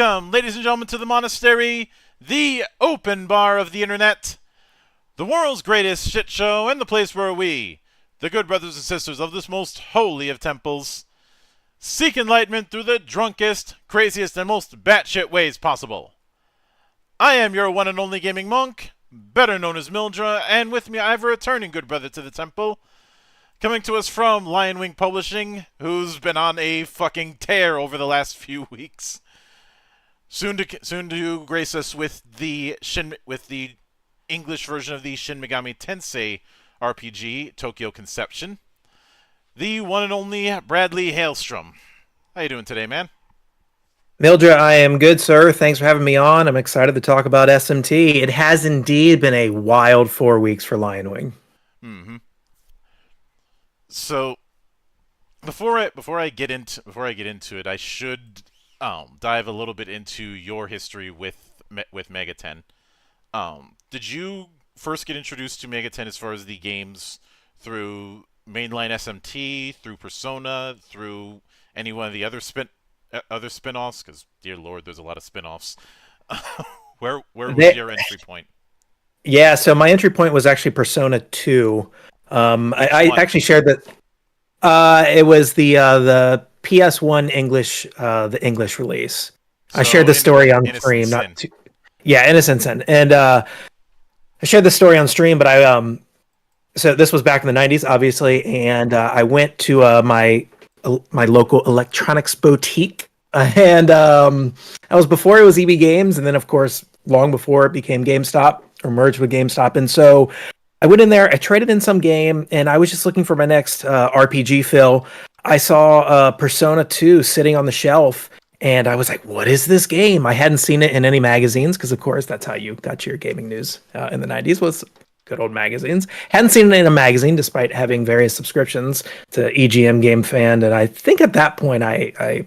Welcome, ladies and gentlemen, to the monastery, the open bar of the internet, the world's greatest shit show, and the place where we, the good brothers and sisters of this most holy of temples, seek enlightenment through the drunkest, craziest, and most batshit ways possible. I am your one and only gaming monk, better known as Mildra, and with me I have a returning good brother to the temple, coming to us from Lionwing Publishing, who's been on a fucking tear over the last few weeks. Soon to grace us with the English version of the Shin Megami Tensei RPG, Tokyo Conception, the one and only Bradley Halestrom. How you doing today, man? Mildred, I am good, sir. Thanks for having me on. I'm excited to talk about SMT. It has indeed been a wild 4 weeks for Lionwing. Mm-hmm. So before I get into it, I should dive a little bit into your history with Megaten. Did you first get introduced to Megaten as far as the games through mainline SMT, through Persona, through any one of the other spin-offs? Because dear lord, there's a lot of spin-offs. Where was your entry point? Yeah, so my entry point was actually Persona 2. I actually shared that. It was the PS1 English, the English release. So I shared the story on stream. Yeah, Innocent Sin, and I shared the story on stream. But so this was back in the '90s, obviously, and I went to my local electronics boutique, and that was before it was EB Games, and then of course long before it became GameStop or merged with GameStop, and so I went in there, I traded in some game, and I was just looking for my next RPG fill. I saw Persona 2 sitting on the shelf, and I was like, what is this game? I hadn't seen it in any magazines, because of course that's how you got your gaming news in the 90s, was good old magazines. Hadn't seen it in a magazine, despite having various subscriptions to EGM Game Fan, and I think at that point I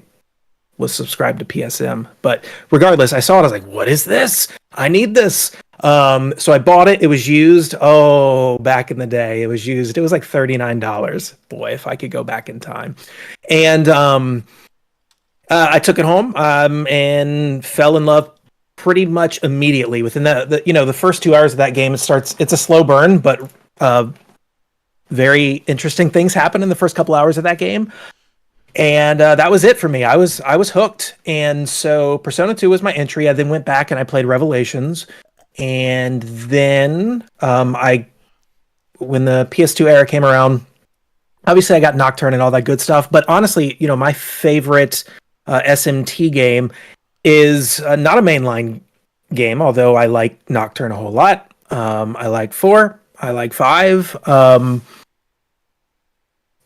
was subscribed to PSM. But regardless, I saw it, I was like, what is this? I need this. So I bought it. It was used. Oh, back in the day, it was used. It was like $39. Boy, if I could go back in time. And I took it home and fell in love pretty much immediately. Within the first 2 hours of that game, it's a slow burn, but very interesting things happen in the first couple hours of that game. And that was it for me. I was hooked. And so Persona 2 was my entry. I then went back and I played Revelations. And then when the PS2 era came around, obviously I got Nocturne and all that good stuff. But honestly, my favorite SMT game is not a mainline game, although I like Nocturne a whole lot. I like 4. I like 5.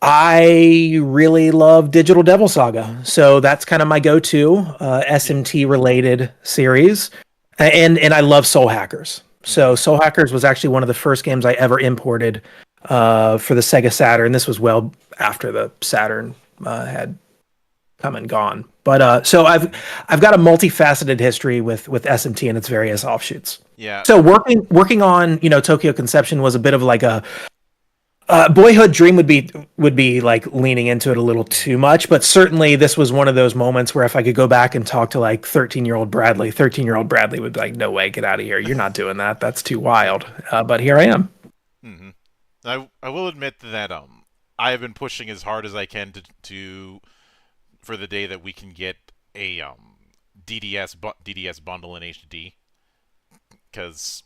I really love Digital Devil Saga, so that's kind of my go-to SMT-related series, and I love Soul Hackers. So Soul Hackers was actually one of the first games I ever imported for the Sega Saturn. This was well after the Saturn had come and gone, but so I've got a multifaceted history with SMT and its various offshoots. Yeah. So working on Tokyo Conception was a bit of like a boyhood dream would be like leaning into it a little too much, but certainly this was one of those moments where if I could go back and talk to like 13-year-old Bradley would be like, no way, get out of here. You're not doing that. That's too wild. But here I am. Mm-hmm. I will admit that I have been pushing as hard as I can to for the day that we can get a DDS bundle in HD, because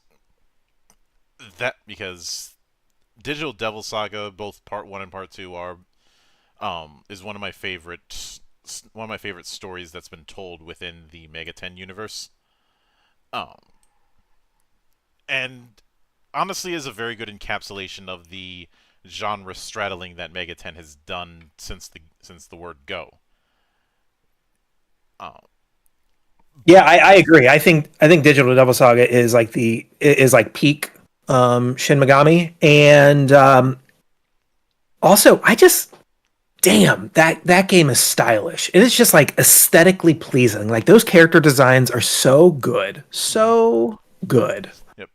Digital Devil Saga, both Part 1 and Part 2, are is one of my favorite stories that's been told within the Megaten universe. And honestly is a very good encapsulation of the genre straddling that Megaten has done since the word go. Yeah, I agree. I think Digital Devil Saga is like peak Shin Megami, and also damn, that game is stylish. It is just like aesthetically pleasing. Like those character designs are so good, so good. Yep.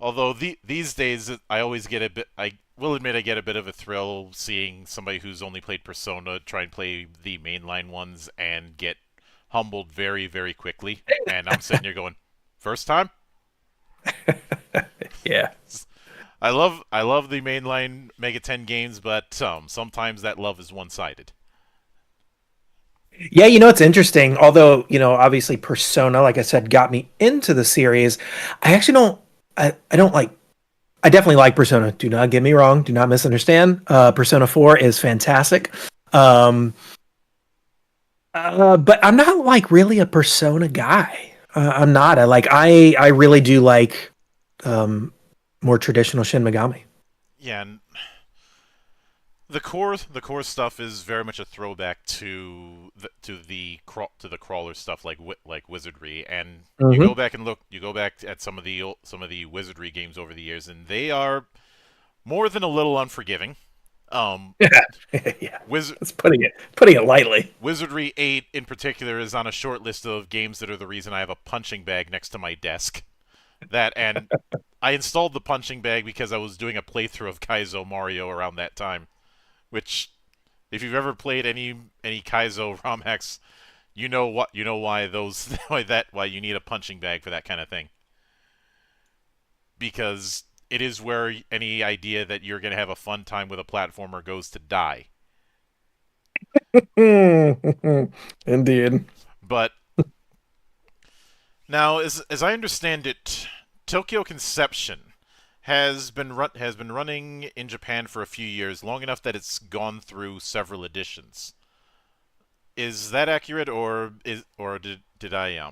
Although these days I always get a bit. I will admit I get a bit of a thrill seeing somebody who's only played Persona try and play the mainline ones and get humbled very, very quickly. And I'm sitting here going, first time? Yeah. I love the mainline Mega 10 games, but sometimes that love is one-sided. Yeah, it's interesting. Although, obviously Persona, like I said, got me into the series. I actually don't I don't like I definitely like Persona. Do not get me wrong. Do not misunderstand. Persona 4 is fantastic. Um, but I'm not like really a Persona guy. I'm not. I really do like um, more traditional Shin Megami. Yeah, and the core stuff is very much a throwback to the crawler stuff like wizardry, and Hmm. you go back at some of the wizardry games over the years, and they are more than a little unforgiving. Um, Yeah, yeah. Wiz- That's putting it lightly. Wizardry 8 in particular is on a short list of games that are the reason I have a punching bag next to my desk. That and I installed the punching bag because I was doing a playthrough of Kaizo Mario around that time, which if you've ever played any Kaizo ROM hacks, you know why those why you need a punching bag for that kind of thing. Because it is where any idea that you're going to have a fun time with a platformer goes to die. Indeed. But now, as I understand it, Tokyo Conception has been running in Japan for a few years, long enough that it's gone through several editions. Is that accurate, or did I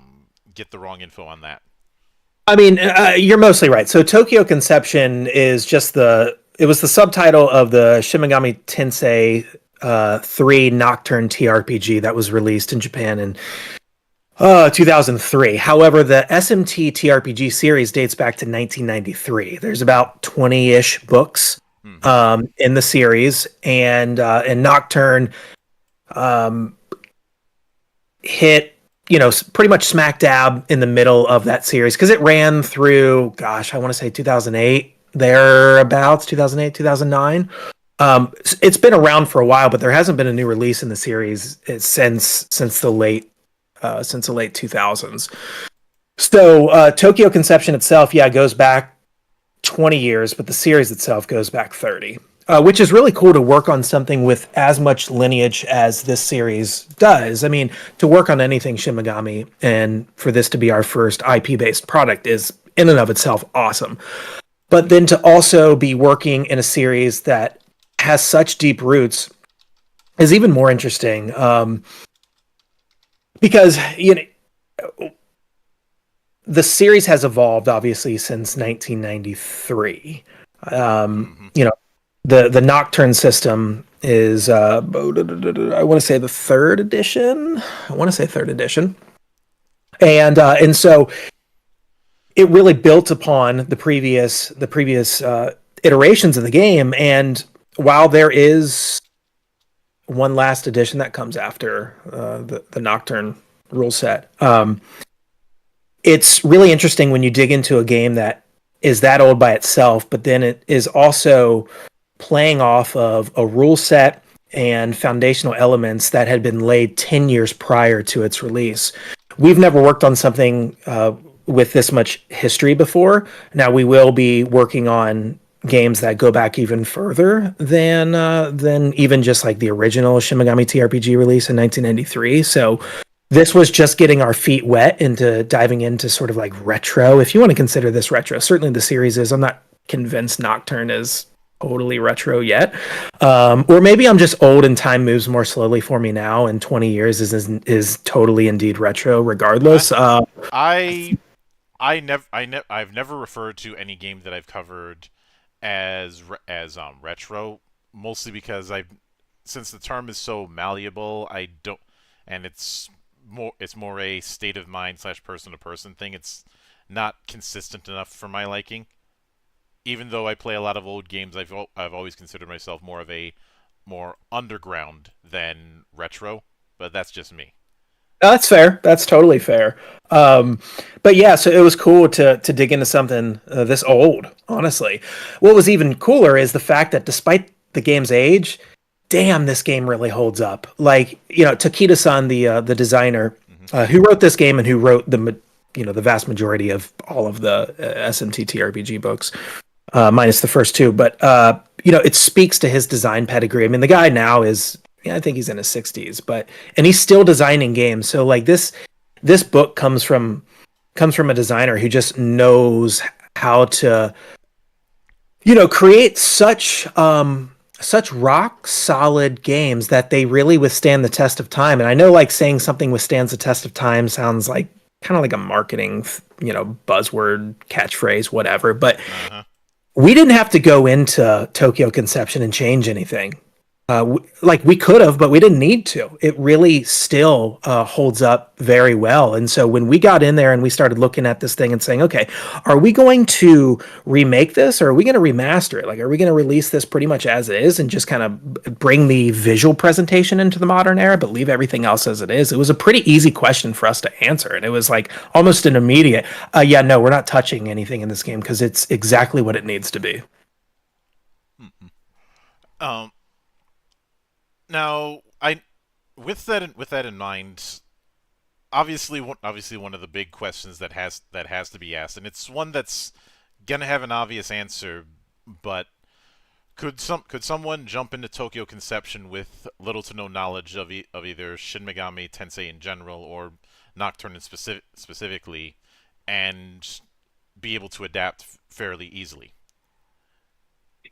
get the wrong info on that? I mean, you're mostly right. So Tokyo Conception is it was the subtitle of the Shin Megami Tensei 3 Nocturne TRPG that was released in Japan in 2003. However, the SMT TRPG series dates back to 1993. There's about 20-ish books Mm-hmm. in the series, and Nocturne um, hit pretty much smack dab in the middle of that series because it ran through, gosh, I want to say 2008, thereabouts, 2008, 2009. It's been around for a while, but there hasn't been a new release in the series since the late 2000s. So Tokyo Conception itself, yeah, goes back 20 years, but the series itself goes back 30. Which is really cool to work on something with as much lineage as this series does. I mean, to work on anything Shin Megami and for this to be our first IP-based product is in and of itself awesome. But then to also be working in a series that has such deep roots is even more interesting. Because the series has evolved obviously since 1993. Mm-hmm. The Nocturne system is I want to say the third edition. And so it really built upon the previous iterations of the game. And while there is one last edition that comes after the Nocturne rule set, it's really interesting when you dig into a game that is that old by itself, but then it is also playing off of a rule set and foundational elements that had been laid 10 years prior to its release. We've never worked on something with this much history before. Now we will be working on games that go back even further than even just like the original Shin Megami TRPG release in 1993. So this was just getting our feet wet into diving into sort of like retro, if you want to consider this retro. Certainly the series is. I'm not convinced Nocturne is totally retro yet. Or maybe I'm just old and time moves more slowly for me now, and 20 years is totally indeed retro regardless. I I've never referred to any game that I've covered as retro, mostly because I since the term is so malleable, I don't, and it's more a state of mind slash person to person thing. It's not consistent enough for my liking. Even though I play a lot of old games, I've always considered myself more underground than retro, but that's just me. That's fair. That's totally fair. Um, but yeah, so it was cool to dig into something this old. Honestly, what was even cooler is the fact that despite the game's age, damn, this game really holds up. Like Takita-san, the designer, Mm-hmm. who wrote this game and who wrote the vast majority of all of the SMT TRPG books, minus the first two. But it speaks to his design pedigree. I mean, the guy now is, I think he's in his 60s, and he's still designing games. So like this book comes from a designer who just knows how to create such rock solid games that they really withstand the test of time. And I know, like, saying something withstands the test of time sounds like kind of like a marketing buzzword, catchphrase, whatever, but we didn't have to go into Tokyo Conception and change anything. We could have, but we didn't need to. It really still holds up very well. And so when we got in there and we started looking at this thing and saying, okay, are we going to remake this, or are we going to remaster it? Like, are we going to release this pretty much as it is and just kind of bring the visual presentation into the modern era, but leave everything else as it is? It was a pretty easy question for us to answer. And it was like almost an immediate, no, we're not touching anything in this game because it's exactly what it needs to be. Now, with that in mind, obviously one of the big questions that has to be asked, and it's one that's gonna have an obvious answer, but could someone jump into Tokyo Conception with little to no knowledge of either Shin Megami Tensei in general or Nocturne specifically, and be able to adapt fairly easily?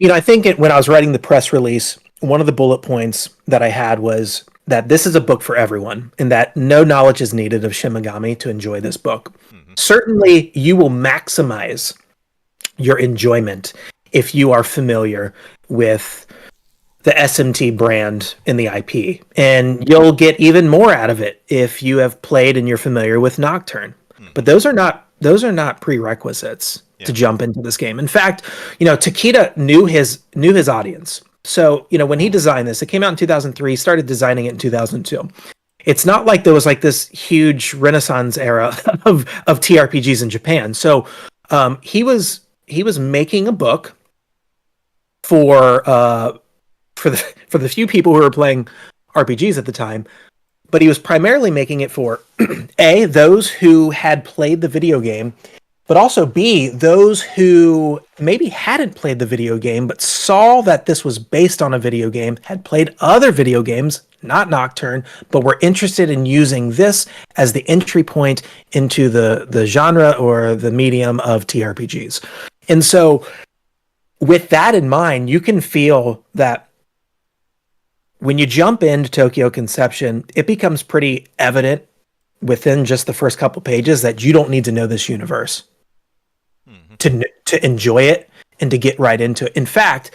I think when I was writing the press release, one of the bullet points that I had was that this is a book for everyone, and that no knowledge is needed of Shin Megami to enjoy this book. Certainly, you will maximize your enjoyment if you are familiar with the SMT brand in the IP, and you'll get even more out of it if you have played and you're familiar with Nocturne. But those are not prerequisites to jump into this game. In fact, Takeda knew his audience. So, when he designed this, it came out in 2003, started designing it in 2002. It's not like there was like this huge Renaissance era of TRPGs in Japan. So, he was making a book for the few people who were playing RPGs at the time, but he was primarily making it for A, those who had played the video game, but also B, those who maybe hadn't played the video game, but saw that this was based on a video game, had played other video games, not Nocturne, but were interested in using this as the entry point into the genre or the medium of TRPGs. And so with that in mind, you can feel that when you jump into Tokyo Conception, it becomes pretty evident within just the first couple pages that you don't need to know this universe to enjoy it and to get right into it. In fact,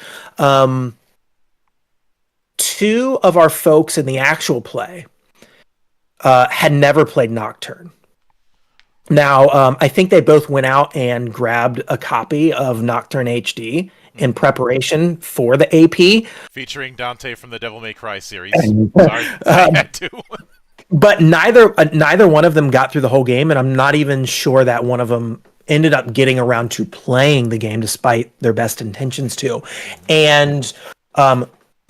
two of our folks in the actual play had never played Nocturne. Now, I think they both went out and grabbed a copy of Nocturne HD in preparation for the AP. Featuring Dante from the Devil May Cry series. Sorry, I had to. But neither one of them got through the whole game, and I'm not even sure that one of them ended up getting around to playing the game despite their best intentions to, and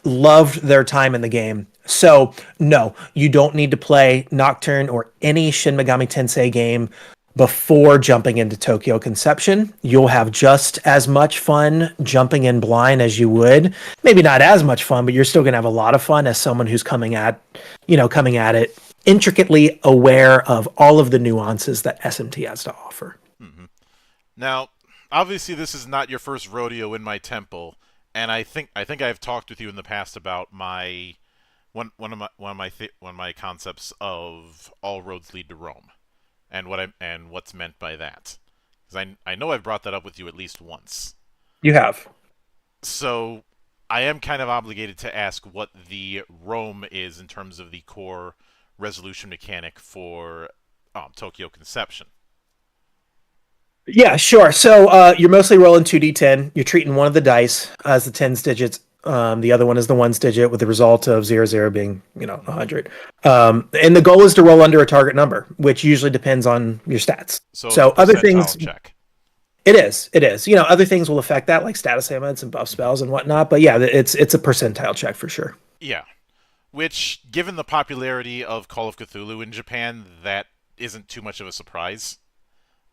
loved their time in the game. So, no, you don't need to play Nocturne or any Shin Megami Tensei game before jumping into Tokyo Conception. You'll have just as much fun jumping in blind as you would. Maybe not as much fun, but you're still going to have a lot of fun as someone who's coming at it intricately aware of all of the nuances that SMT has to offer. Now, obviously, this is not your first rodeo in my temple, and I think I've talked with you in the past about one of my concepts of all roads lead to Rome, and what's meant by that. Because I know I've brought that up with you at least once. You have. So I am kind of obligated to ask what the Rome is in terms of the core resolution mechanic for Tokyo Conception. Yeah, sure. So you're mostly rolling 2d10. You're treating one of the dice as the 10s digits. The other one is the 1s digit, with the result of 0 being 100. And the goal is to roll under a target number, which usually depends on your stats. So other things check. It is. Other things will affect that, like status ailments and buff spells and whatnot. But yeah, it's a percentile check for sure. Yeah. which, given the popularity of Call of Cthulhu in Japan, that isn't too much of a surprise.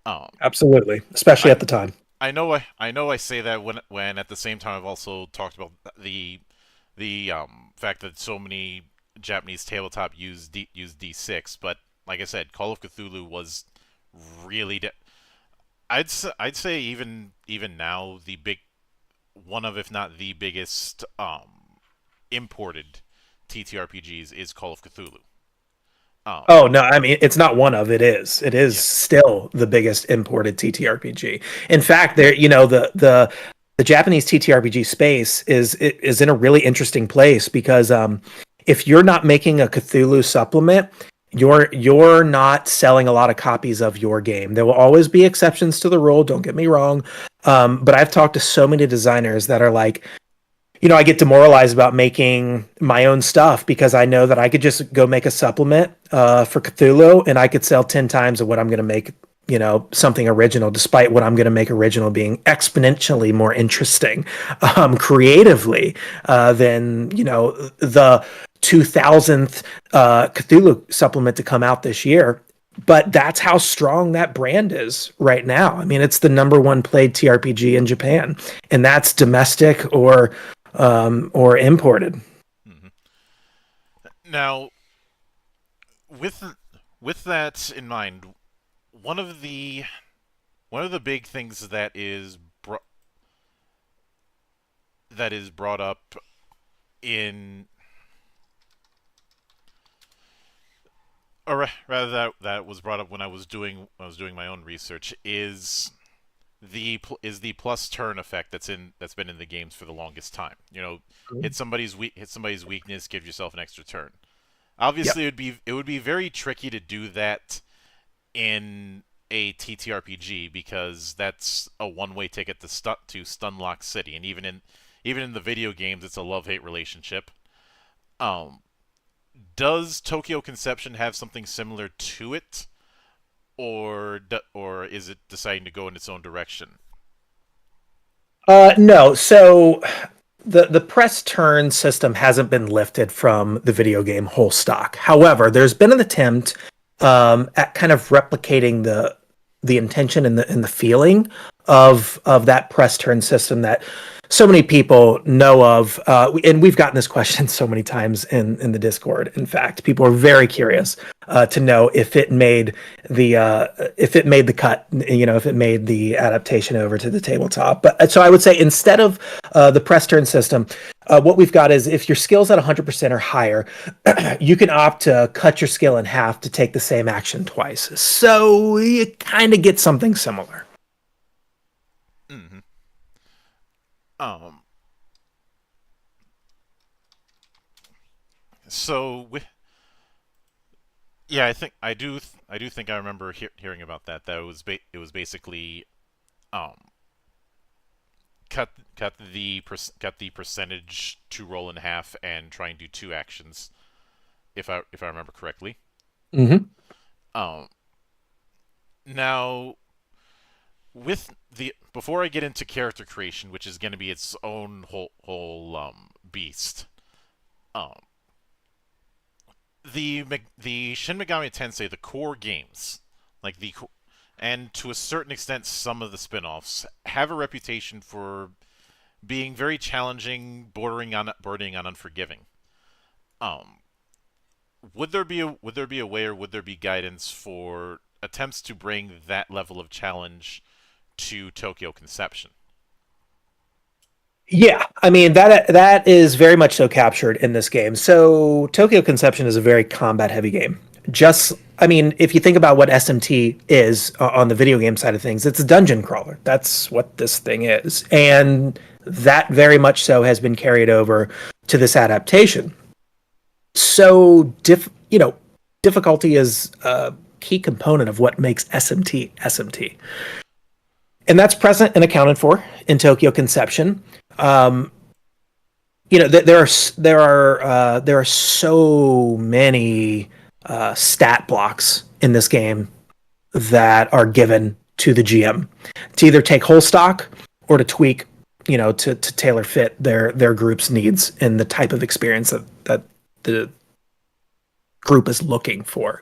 Um, Absolutely, especially I at the time. I know I say that when at the same time I've also talked about the fact that so many Japanese tabletop use D6, but like I said, Call of Cthulhu was really I'd say even now the big one of, if not the biggest, imported TTRPGs is Call of Cthulhu. Um, Oh no, I mean it's not one of, it is. It is yeah. still the biggest imported TTRPG. In fact, there the Japanese TTRPG space is in a really interesting place because if you're not making a Cthulhu supplement, you're not selling a lot of copies of your game. There will always be exceptions to the rule, don't get me wrong. But I've talked to so many designers that are like, I get demoralized about making my own stuff because I know that I could just go make a supplement for Cthulhu and I could sell 10 times of what I'm going to make, something original, despite what I'm going to make original being exponentially more interesting creatively than, the 2000th Cthulhu supplement to come out this year. But that's how strong that brand is right now. I mean, it's the number one played TRPG in Japan, and that's domestic or imported. Mhm. Now, with with that in mind, one of the one of the big things that is brought up in, or rather that was brought up when I was doing my own research, is the plus turn effect that's been in the games for the longest time. Hit somebody's weakness, give yourself an extra turn. Yep. Obviously, it would be very tricky to do that in a TTRPG because that's a one-way ticket to Stunlock City, and even in the video games, it's a love-hate relationship. Um, does Tokyo Conception have something similar to it, or is it deciding to go in its own direction? No. So the press turn system hasn't been lifted from the video game whole stock. However, there's been an attempt at kind of replicating the intention and the feeling of that press turn system that so many people know of, and we've gotten this question so many times in the Discord. In fact, people are very curious to know if it made the cut, if it made the adaptation over to the tabletop. But so I would say instead of the press turn system, what we've got is if your skill's at 100% or higher, you can opt to cut your skill in half to take the same action twice. So you kind of get something similar. Mm-hmm. Um. So yeah, I do think I remember hearing about that. That it was basically um cut the percentage to roll in half and try and do two actions, if I remember correctly. Mm-hmm. Um. Now, with the before I get into character creation, which is going to be its own whole beast. Um. The Shin Megami Tensei, the core games, like and to a certain extent some of the spin-offs, have a reputation for being very challenging, bordering on unforgiving. Um, would there be a way, or would there be guidance for attempts to bring that level of challenge to Tokyo Conception? Yeah, I mean that is very much so captured in this game. So Tokyo Conception is a very combat heavy game. Just I mean, if you think about what SMT is on the video game side of things, it's a dungeon crawler. That's what this thing is. And that very much so has been carried over to this adaptation. So difficulty is a key component of what makes SMT SMT. And that's present and accounted for in Tokyo Conception. Um, there are so many stat blocks in this game that are given to the GM to either take whole stock or to tweak, to tailor fit their group's needs and the type of experience that the group is looking for.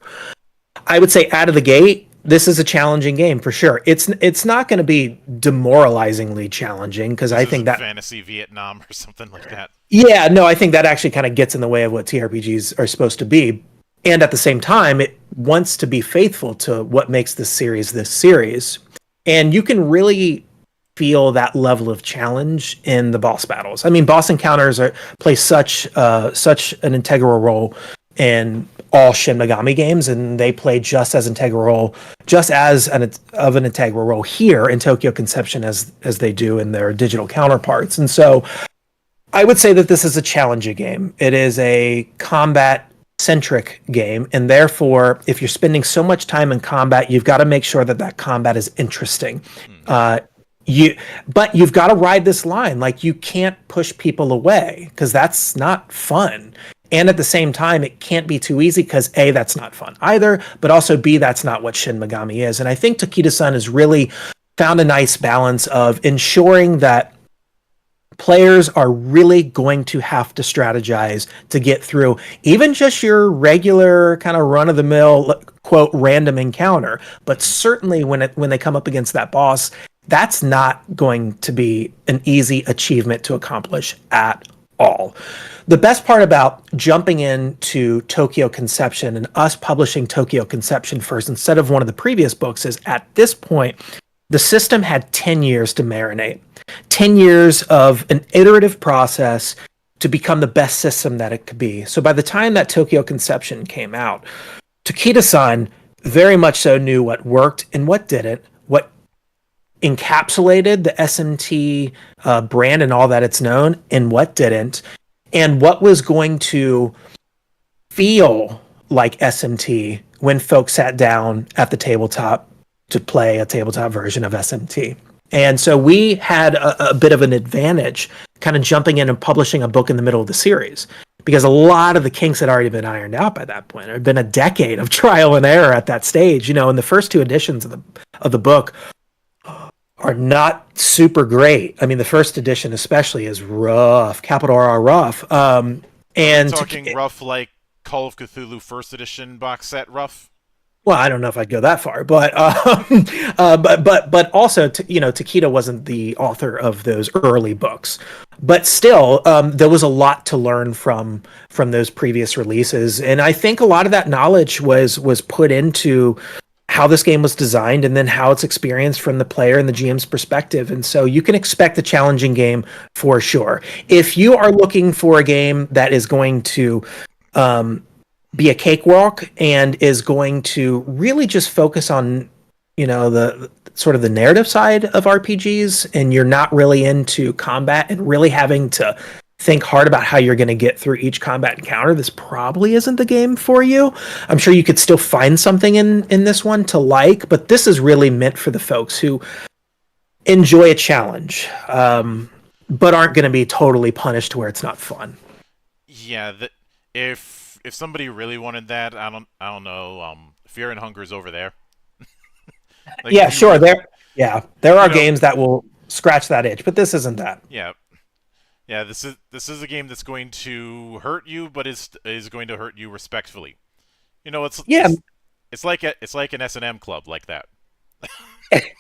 I would say out of the gate, this is a challenging game for sure. It's not going to be demoralizingly challenging because This I think isn't that Fantasy Vietnam or something like that. yeah, no, I think that actually kind of gets in the way of what TRPGs are supposed to be. And at the same time, it wants to be faithful to what makes this series. And you can really feel that level of challenge in the boss battles. I mean, boss encounters play such an integral role in all Shin Megami games, and they play just as of an integral role here in Tokyo Conception as they do in their digital counterparts. And so I would say that this is a challenging game. It is a combat centric game, and therefore, if you're spending so much time in combat, you've got to make sure that combat is interesting. Uh, but you've got to ride this line. Like, you can't push people away because that's not fun. And at the same time, it can't be too easy because A, that's not fun either, but also B, that's not what Shin Megami is. And I think Takeda-san has really found a nice balance of ensuring that players are really going to have to strategize to get through even just your regular kind of run-of-the-mill, quote, random encounter. But certainly when they come up against that boss, that's not going to be an easy achievement to accomplish at all. The best part about jumping into Tokyo Conception and us publishing Tokyo Conception first instead of one of the previous books is at this point, the system had 10 years to marinate, 10 years of an iterative process to become the best system that it could be. So by the time that Tokyo Conception came out, Takeda-san very much so knew what worked and what didn't, what encapsulated the SMT brand and all that it's known, and what didn't, and what was going to feel like SMT when folks sat down at the tabletop to play a tabletop version of SMT. And so we had a bit of an advantage kind of jumping in and publishing a book in the middle of the series because a lot of the kinks had already been ironed out by that point. There had been a decade of trial and error at that stage. You know, and the first two editions of the book are not super great. I mean, the first edition especially is rough, capital R rough. And talking rough like Call of Cthulhu First Edition box set rough. Well, I don't know if I'd go that far, but but also, Takeda wasn't the author of those early books, but still, there was a lot to learn from those previous releases, and I think a lot of that knowledge was put into how this game was designed and then how it's experienced from the player and the GM's perspective. And so you can expect a challenging game for sure. If you are looking for a game that is going to be a cakewalk and is going to really just focus on, the sort of the narrative side of RPGs, and you're not really into combat and really having to think hard about how you're going to get through each combat encounter, this probably isn't the game for you. I'm sure you could still find something in this one to like, but this is really meant for the folks who enjoy a challenge, but aren't going to be totally punished to where it's not fun. Yeah, if somebody really wanted that, I don't know. Fear and Hunger's over there. Like, yeah, sure. There are games that will scratch that itch, but this isn't that. Yeah, this is a game that's going to hurt you, but is going to hurt you respectfully. It's like an S&M club like that.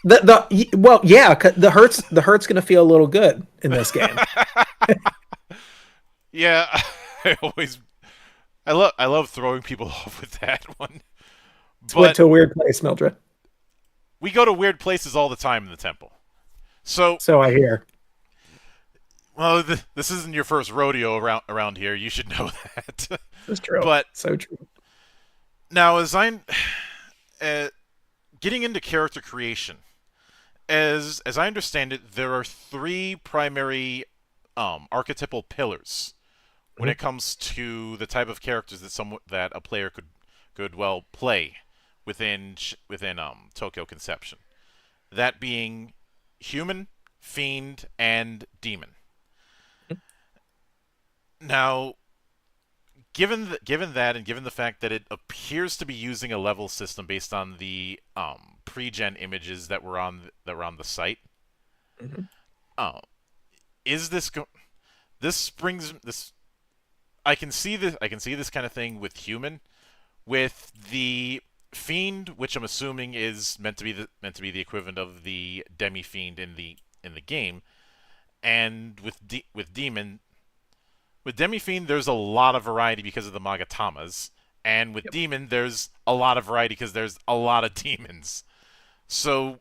The hurt's going to feel a little good in this game. Yeah, I love throwing people off with that one. Went to a weird place, Mildred. We go to weird places all the time in the temple. So I hear. Well, this isn't your first rodeo around here. You should know that. That's true. But so true. Now, as I'm getting into character creation, as I understand it, there are three primary archetypal pillars when it comes to the type of characters that a player could well play within Tokyo Conception. That being human, fiend, and demon. Now, given that, and given the fact that it appears to be using a level system based on the pre-gen images that were on the site, is this I can see this. I can see this kind of thing with human, with the fiend, which I'm assuming is meant to be the equivalent of the demi fiend in the game, and with demon. With demi fiend, there's a lot of variety because of the Magatamas, and with Yep. demon, there's a lot of variety because there's a lot of demons. So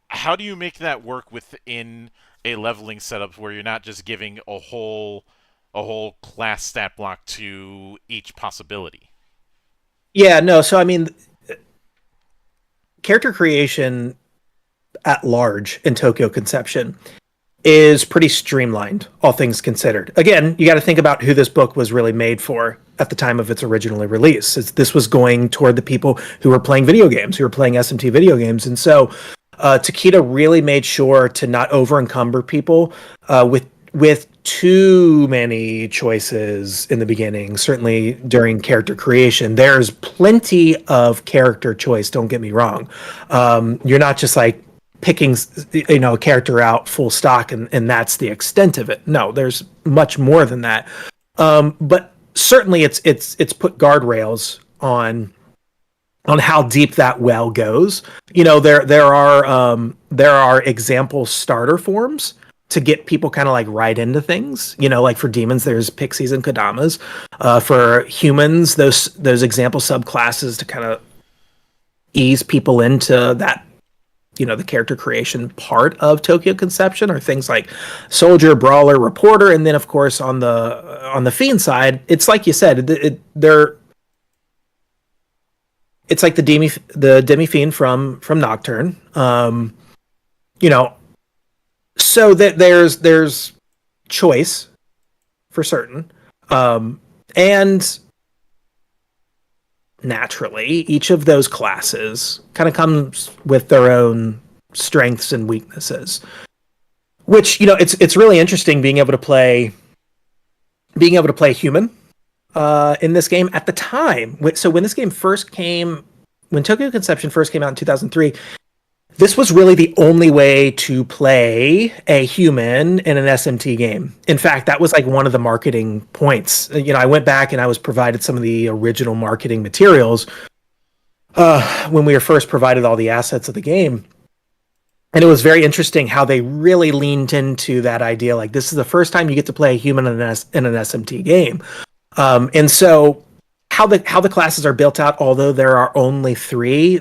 how do you make that work within a leveling setup where you're not just giving a whole class stat block to each possibility? Yeah, no. So I mean, character creation at large in Tokyo Conception is pretty streamlined, all things considered. Again, you got to think about who this book was really made for at the time of its original release. This was going toward the people who were playing video games, who were playing SMT video games, and so Takeda really made sure to not over encumber people with too many choices in the beginning. Certainly during character creation, there's plenty of character choice. Don't get me wrong. You're not just like picking a character out full stock and that's the extent of it. No, there's much more than that. But certainly it's put guardrails on how deep that well goes. There are example starter forms to get people kind of like right into things. Like for demons, there's pixies and kodamas. For humans, those example subclasses to kind of ease people into that. The character creation part of Tokyo Conception are things like soldier, brawler, reporter, and then of course on the fiend side, it's like you said, it's like the demi fiend from Nocturne. You know, so that there's choice for certain, and naturally, each of those classes kind of comes with their own strengths and weaknesses. Which it's really interesting being able to play human in this game at the time. So when this game first came, when Tokyo Conception first came out in 2003, this was really the only way to play a human in an SMT game. In fact, that was like one of the marketing points. I went back and I was provided some of the original marketing materials when we were first provided all the assets of the game. And it was very interesting how they really leaned into that idea. Like, this is the first time you get to play a human in an SMT game. And so how the classes are built out, although there are only three,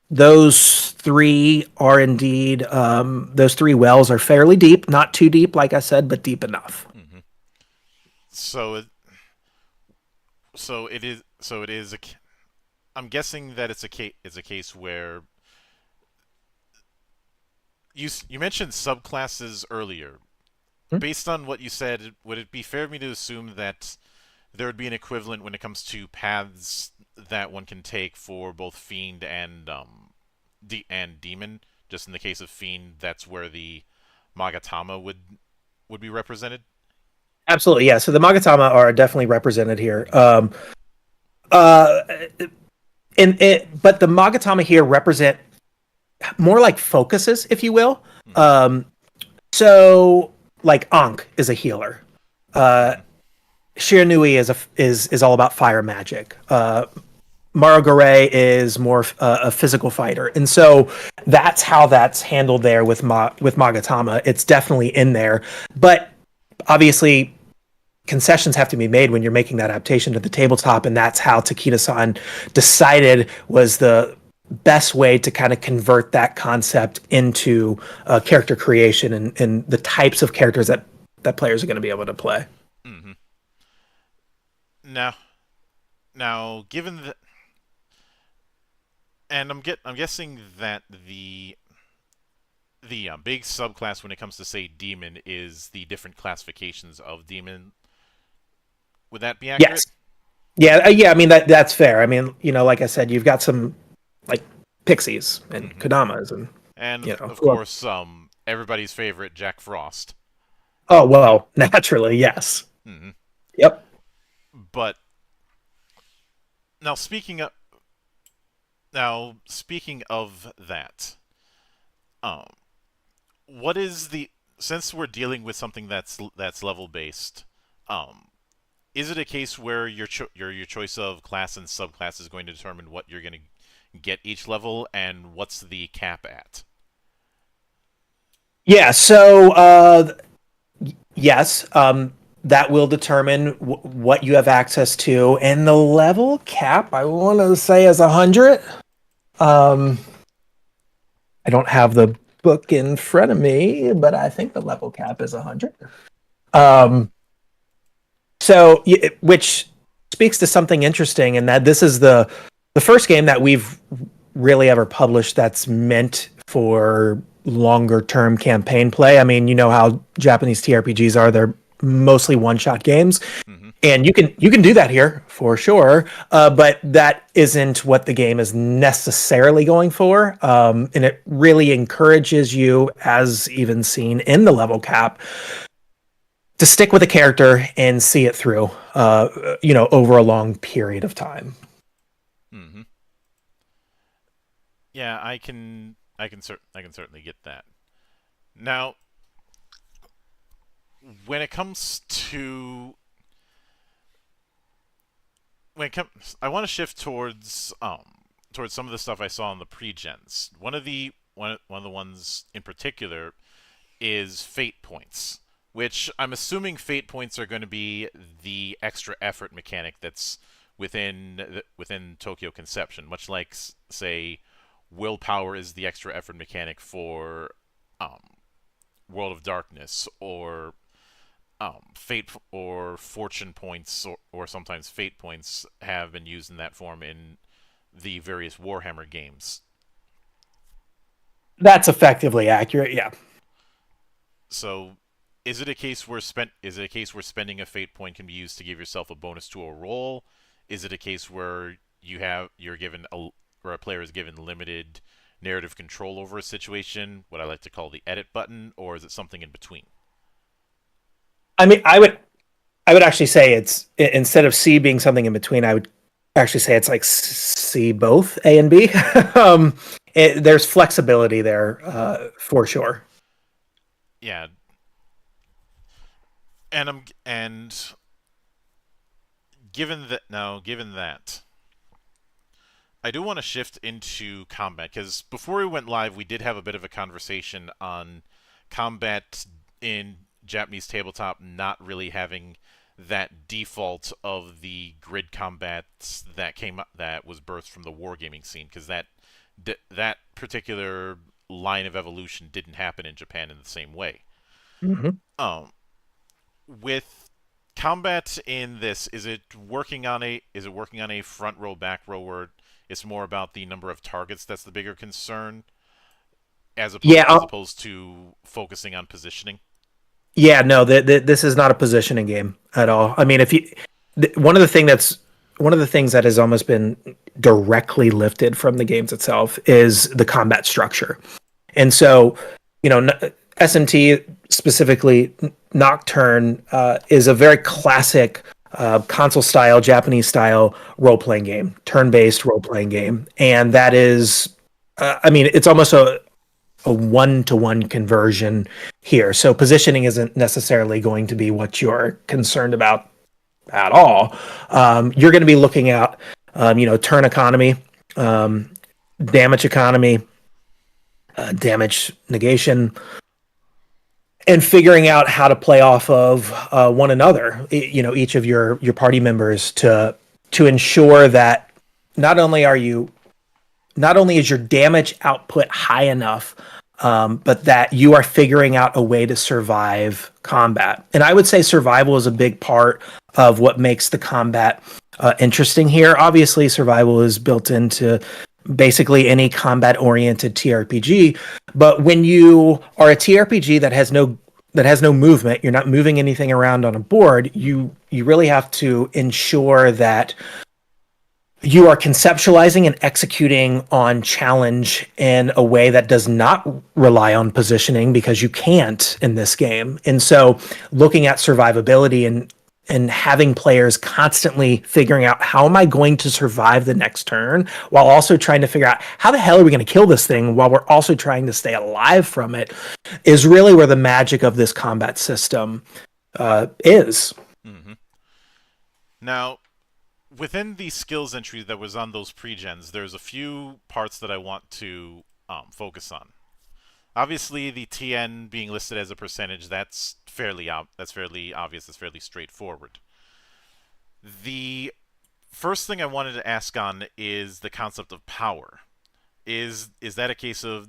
those three are indeed those three wells are fairly deep, not too deep, like I said, but deep enough. Mm-hmm. So it so it is I'm guessing that it's a case where you mentioned subclasses earlier. Hmm? Based on what you said, would it be fair for me to assume that there would be an equivalent when it comes to paths that one can take for both fiend and demon? Just in the case of fiend, that's where the Magatama would be represented. Absolutely, yeah. So the Magatama are definitely represented here. Uh, but the Magatama here represent more like focuses, if you will. Mm-hmm. Um, so like Ankh is a healer. Uh, Mm-hmm. Shiranui is all about fire magic. Marogare is more a physical fighter, and so that's how that's handled there with Magatama. It's definitely in there, but obviously concessions have to be made when you're making that adaptation to the tabletop, and that's how Takeda-san decided was the best way to kind of convert that concept into character creation and the types of characters that players are going to be able to play. Mm-hmm. Now, now, given that, and I'm guessing that the big subclass when it comes to say demon is the different classifications of demon. Would that be accurate? Yes. Yeah, yeah. I mean that's fair. I mean, like I said, you've got some like pixies and Mm-hmm. kodamas, and And you of, know. of course, everybody's favorite Jack Frost. Oh well, naturally, yes. Mm-hmm. Yep. But now speaking of that, um, what is the since we're dealing with something that's level based, um, is it a case where your choice of class and subclass is going to determine what you're going to get each level, and what's the cap at? Yeah, so yes, that will determine what you have access to, and the level cap I want to say is 100. I don't have the book in front of me, but I think the level cap is 100. So, which speaks to something interesting, in that this is the first game that we've really ever published that's meant for longer term campaign play. I mean, you know how Japanese TRPGs are; they're mostly one shot games, and you can do that here for sure. But that isn't what the game is necessarily going for, and it really encourages you, as even seen in the level cap, to stick with a character and see it through, over a long period of time. Mm-hmm. Yeah, I can certainly get that. Now, when it comes to I want to shift towards some of the stuff I saw in the pre-gens. One of the ones in particular is fate points, which I'm assuming fate points are going to be the extra effort mechanic that's within Tokyo Conception, much like say willpower is the extra effort mechanic for World of Darkness, or fate or fortune points, or sometimes fate points have been used in that form in the various Warhammer games. That's effectively accurate. Yeah. So, is it a case where spending a fate point can be used to give yourself a bonus to a roll? Is it a case where where a player is given limited narrative control over a situation, what I like to call the edit button, or is it something in between? I mean, I would actually say it's, instead of C being something in between, I would actually say it's like C both A and B. There's flexibility there, for sure. Yeah, and given that, I do want to shift into combat, because before we went live, we did have a bit of a conversation on combat in Japanese tabletop not really having that default of the grid combat that was birthed from the wargaming scene, because that particular line of evolution didn't happen in Japan in the same way. Mm-hmm. Um, with combat in this, is it working on a front row back row, where it's more about the number of targets that's the bigger concern, Yeah. as opposed to focusing on positioning? Yeah. No, this is not a positioning game at all. I mean, if you one of the things that has almost been directly lifted from the games itself is the combat structure. And so, SMT, specifically Nocturne, is a very classic console style, Japanese style role playing game, turn based role playing game, and that is, I mean, it's almost a one-to-one conversion here. So positioning isn't necessarily going to be what you're concerned about at all. You're going to be looking at, turn economy, damage economy, damage negation, and figuring out how to play off of one another. Each of your party members, to ensure that not only is your damage output high enough, but that you are figuring out a way to survive combat. And I would say survival is a big part of what makes the combat interesting here. Obviously, survival is built into basically any combat-oriented TRPG, but when you are a TRPG that has no movement, you're not moving anything around on a board, you really have to ensure that you are conceptualizing and executing on challenge in a way that does not rely on positioning, because you can't in this game. And so looking at survivability and having players constantly figuring out, how am I going to survive the next turn, while also trying to figure out how the hell are we going to kill this thing while we're also trying to stay alive from it, is really where the magic of this combat system is. Mm-hmm. Now, within the skills entry that was on those pre-gens, there's a few parts that I want to focus on. Obviously, the TN being listed as a percentage, that's fairly obvious. That's fairly straightforward. The first thing I wanted to ask on is the concept of power. Is that a case of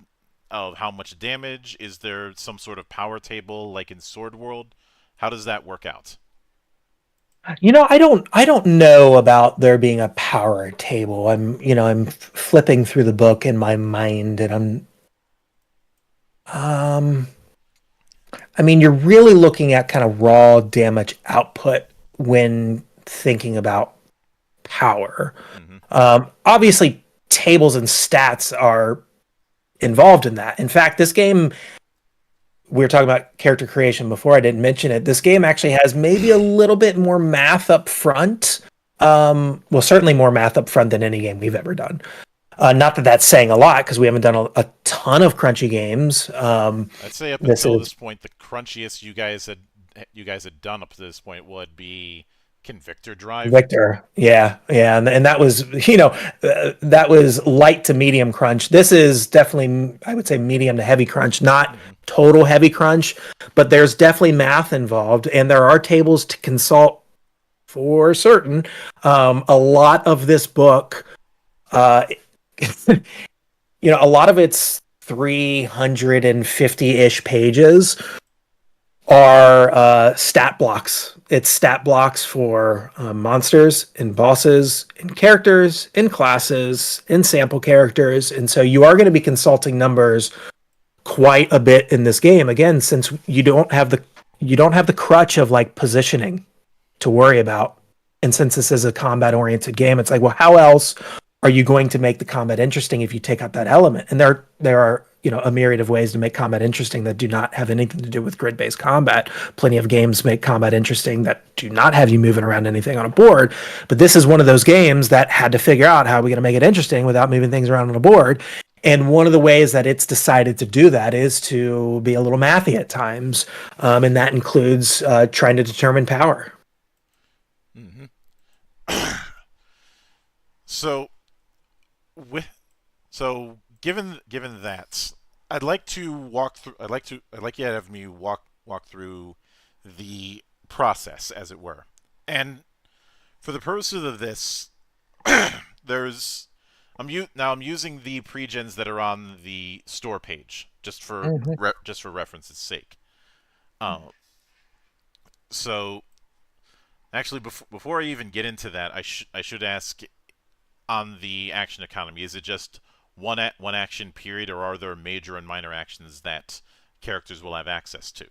how much damage? Is there some sort of power table like in Sword World? How does that work out? I don't know about there being a power table. I'm flipping through the book in my mind, and um, I mean, you're really looking at kind of raw damage output when thinking about power. Mm-hmm. Obviously, tables and stats are involved in that. In fact, this game, we were talking about character creation before. I didn't mention it. This game actually has maybe a little bit more math up front. Well, certainly more math up front than any game we've ever done. Not that that's saying a lot because we haven't done a ton of crunchy games. I'd say up This until is this point, the crunchiest you guys had done up to this point would be Convictor Drive. Victor. Yeah, yeah, and that was that was light to medium crunch. This is definitely, I would say, medium to heavy crunch, not Mm-hmm. total heavy crunch, but there's definitely math involved, and there are tables to consult for certain. A lot of this book, uh, a lot of its 350-ish pages are stat blocks. It's stat blocks for monsters and bosses and characters and classes and sample characters. And so you are going to be consulting numbers quite a bit in this game. Again, since you don't have the crutch of like positioning to worry about. And since this is a combat oriented game, it's like, well, how else are you going to make the combat interesting if you take out that element? And there are a myriad of ways to make combat interesting that do not have anything to do with grid based combat. Plenty of games make combat interesting that do not have you moving around anything on a board. But this is one of those games that had to figure out how are we going to make it interesting without moving things around on a board. And one of the ways that it's decided to do that is to be a little mathy at times, and that includes trying to determine power. Mm-hmm. So with given that, I'd like to walk through. I'd like you to have me walk through the process, as it were. And for the purposes of this, there's I'm using the pregens that are on the store page Mhm. just for reference's sake. Um, so actually, before I even get into that, I should ask on the action economy. Is it just one action period, or are there major and minor actions that characters will have access to?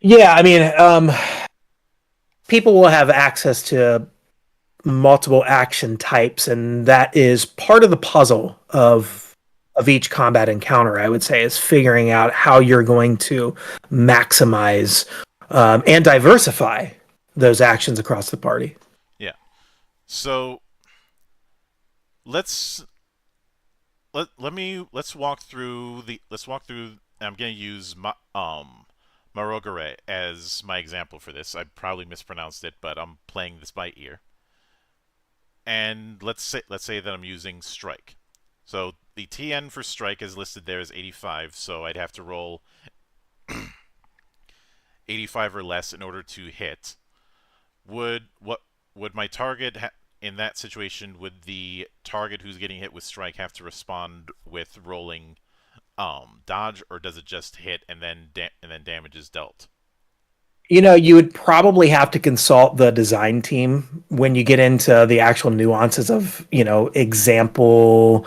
Yeah, I mean, people will have access to multiple action types, and that is part of the puzzle of each combat encounter. I would say is figuring out how you're going to maximize and diversify those actions across the party. Yeah. So let's let's walk through. I'm going to use Marogare as my example for this. I probably mispronounced it, but I'm playing this by ear. And let's say that I'm using strike. So the TN for strike is listed there as 85, so I'd have to roll 85 or less in order to hit. Would my target in that situation, would the target who's getting hit with strike have to respond with rolling dodge, or does it just hit and then damage is dealt? You would probably have to consult the design team when you get into the actual nuances of, example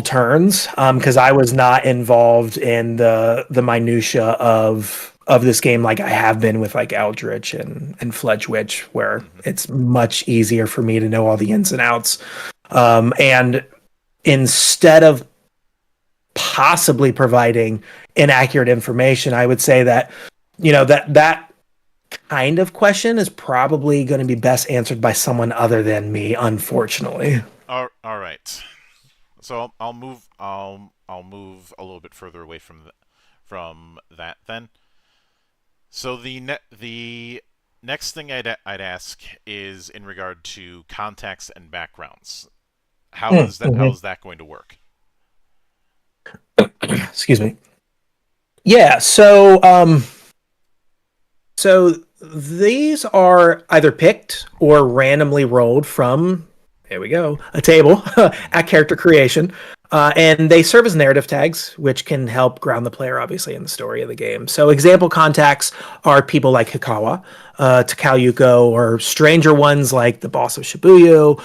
turns, because I was not involved in the minutia of this game like I have been with like Eldritch and Fledge Witch, where Mm-hmm. it's much easier for me to know all the ins and outs. And instead of possibly providing inaccurate information, I would say that that kind of question is probably going to be best answered by someone other than me, unfortunately. All right. So I'll move a little bit further away from that then. So the next thing I'd ask is in regard to context and backgrounds. How Mhm. is that going to work? Excuse me. Yeah, so these are either picked or randomly rolled from, here we go, a table Mm-hmm. at character creation. And they serve as narrative tags, which can help ground the player, obviously, in the story of the game. So, example contacts are people like Hikawa, Takao Yuko, or stranger ones like the boss of Shibuya,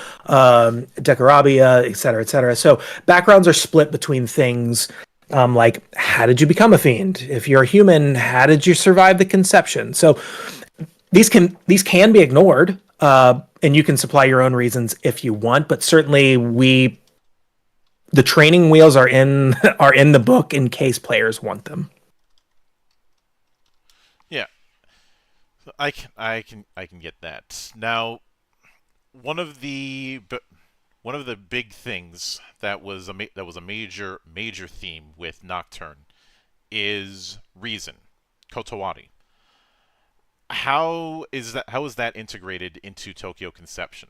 Dekarabia, et cetera, et cetera. So, backgrounds are split between things like, how did you become a fiend? If you're a human, how did you survive the conception? So, these can be ignored, and you can supply your own reasons if you want. But certainly, the training wheels are in are in the book in case players want them. Yeah, I can get that. Now, one of the one of the big things that was a major theme with Nocturne is reason, Kotowari. How is that integrated into Tokyo Conception?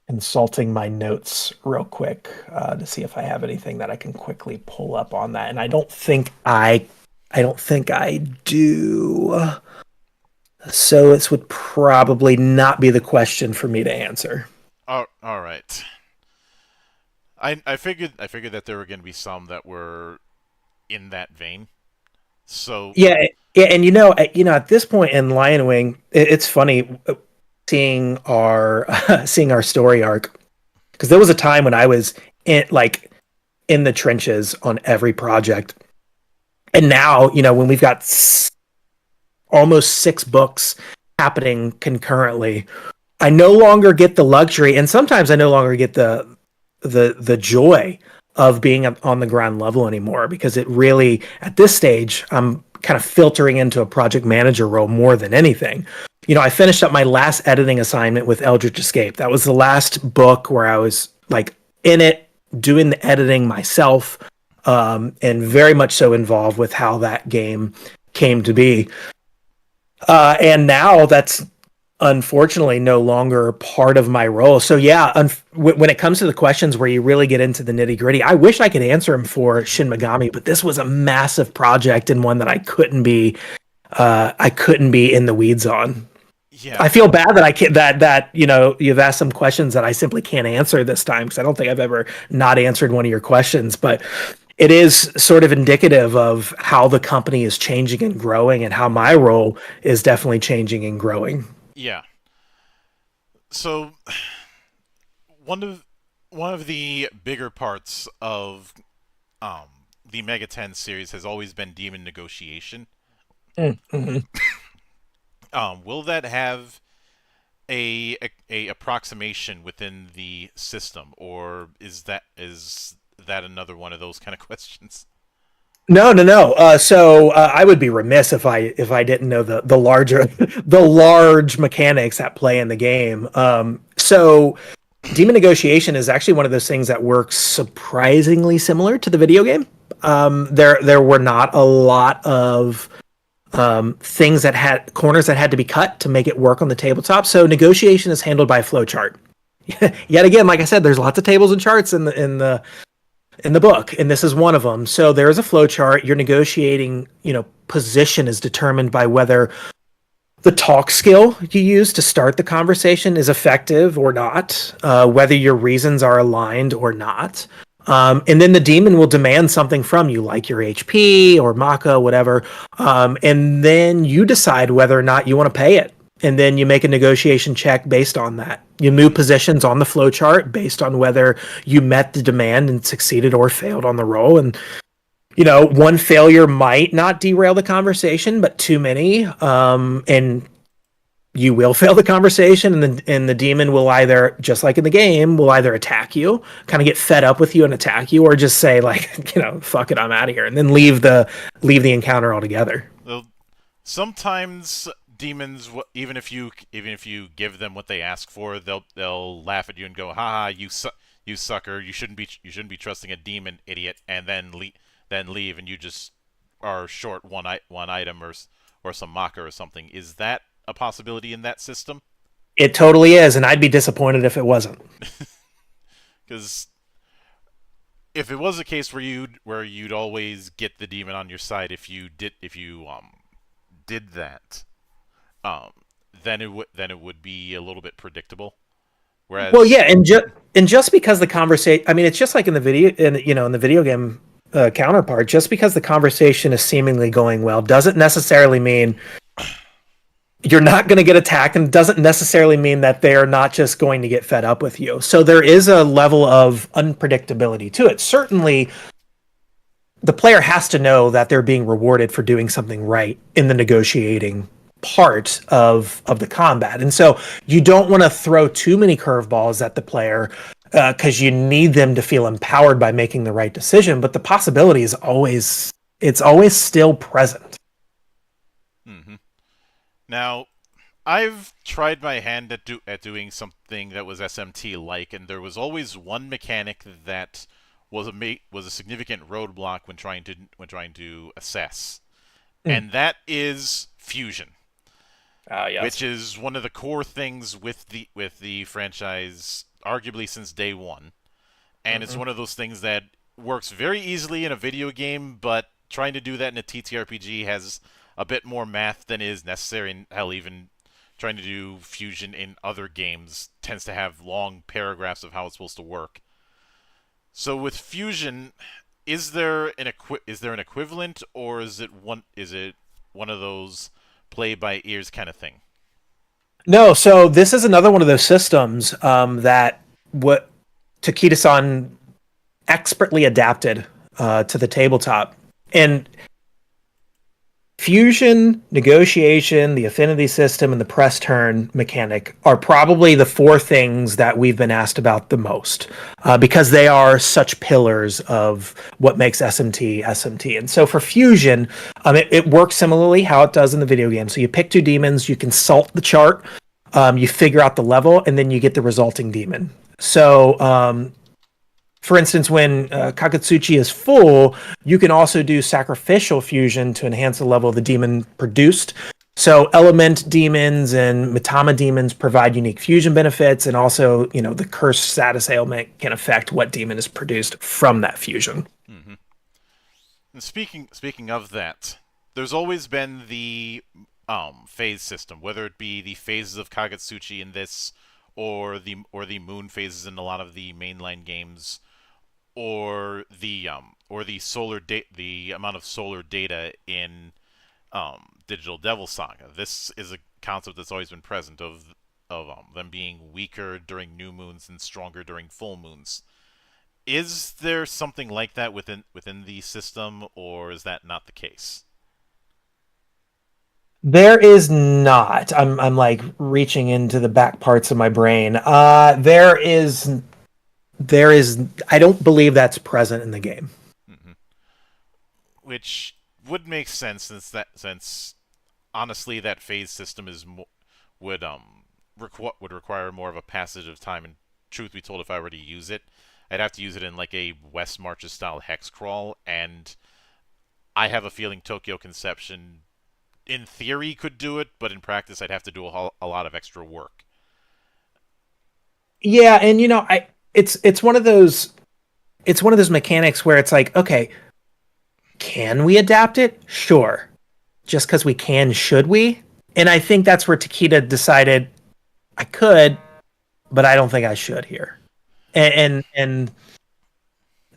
Consulting my notes real quick to see if I have anything that I can quickly pull up on that, and I don't think I do. So this would probably not be the question for me to answer. Oh, all right. I figured that there were going to be some that were in that vein. So Yeah, yeah, and at this point in Lion Wing, it's funny seeing our seeing our story arc because there was a time when I was in the trenches on every project, and now when we've got almost 6 books happening concurrently, I no longer get the luxury, and sometimes I no longer get the joy of being on the ground level anymore because it really at this stage I'm kind of filtering into a project manager role more than anything. I finished up my last editing assignment with Eldritch Escape. That was the last book where I was like in it doing the editing myself, and very much so involved with how that game came to be. And now that's unfortunately no longer part of my role. So yeah, when it comes to the questions where you really get into the nitty gritty, I wish I could answer them for Shin Megami, but this was a massive project and one that I couldn't be in the weeds on. yeah, I feel bad that I can't that you've asked some questions that I simply can't answer this time because I don't think I've ever not answered one of your questions, but it is sort of indicative of how the company is changing and growing and how my role is definitely changing and growing. yeah. So one of the bigger parts of um, the Mega 10 series has always been demon negotiation. Mm-hmm. Will that have a approximation within the system, or is that another one of those kind of questions? No, no, no. So I would be remiss if I didn't know the larger the large mechanics at play in the game. So demon negotiation is actually one of those things that works surprisingly similar to the video game. There were not a lot of things that had corners that had to be cut to make it work on the tabletop. So negotiation is handled by a flowchart. Yet again, like I said, there's lots of tables and charts in the book, and this is one of them. So there is a flow chart. Your negotiating, position is determined by whether the talk skill you use to start the conversation is effective or not, whether your reasons are aligned or not. And then the demon will demand something from you, like your HP or Maka, whatever. And then you decide whether or not you want to pay it. And then you make a negotiation check based on that. You move positions on the flow chart based on whether you met the demand and succeeded or failed on the roll. And one failure might not derail the conversation, but too many, and you will fail the conversation, and the demon will either, just like in the game, will either attack you, kind of get fed up with you and attack you, or just say like, fuck it, I'm out of here, and then leave the encounter altogether. Well, sometimes demons, even if you give them what they ask for, they'll laugh at you and go, "Ha ha, you sucker, you shouldn't be trusting a demon, idiot, and then leave, and you just are short one item or some mocker or something. Is that a possibility in that system? It totally is, and I'd be disappointed if it wasn't. Because if it was a case where you'd always get the demon on your side if you did that, um, then it would be a little bit predictable. Well, yeah, Whereas, and just because the conversation, I mean, it's just like in the video, in the video game counterpart. Just because the conversation is seemingly going well doesn't necessarily mean you're not going to get attacked, and doesn't necessarily mean that they're not just going to get fed up with you. So there is a level of unpredictability to it. Certainly, the player has to know that they're being rewarded for doing something right in the negotiating part of the combat. And so you don't want to throw too many curveballs at the player, because you need them to feel empowered by making the right decision. But the possibility is always still present. hmm now I've tried my hand at doing something that was SMT like, and there was always one mechanic that was a significant roadblock when trying to assess, Mm. and that is fusion, Yes. which is one of the core things with the franchise, arguably since day one. And it's Hmm. one of those things that works very easily in a video game, but trying to do that in a TTRPG has a bit more math than is necessary. And hell, even trying to do fusion in other games tends to have long paragraphs of how it's supposed to work. So with fusion, is there an equivalent, or is it one of those play by ears kind of thing? No, so this is another one of those systems that what Takeda-san expertly adapted to the tabletop. And fusion, negotiation, the affinity system, and the press turn mechanic are probably the four things that we've been asked about the most, because they are such pillars of what makes SMT SMT. And so for fusion, it works similarly how it does in the video game. So you pick two demons, you consult the chart, you figure out the level, and then you get the resulting demon. So for instance, when Kakatsuchi is full, you can also do sacrificial fusion to enhance the level of the demon produced. So element demons and Mitama demons provide unique fusion benefits, and also, the curse status ailment can affect what demon is produced from that fusion. hmm And speaking of that, there's always been the phase system, whether it be the phases of Kagetsuchi in this, or the moon phases in a lot of the mainline games, or the amount of solar data in Digital Devil Saga. This is a concept that's always been present of them being weaker during new moons and stronger during full moons. Is there something like that within the system, or is that not the case? There is not. I'm like reaching into the back parts of my brain. There is. I don't believe that's present in the game. hmm Which would make sense, since honestly that phase system would require more of a passage of time. And truth be told, if I were to use it, I'd have to use it in like a West Marches style hex crawl, and I have a feeling Tokyo Conception, in theory, could do it, but in practice, I'd have to do a lot of extra work. Yeah, and it's one of those mechanics where it's like, okay, can we adapt it? Sure. Just because we can, should we? And I think that's where Takeda decided I could, but I don't think I should here. And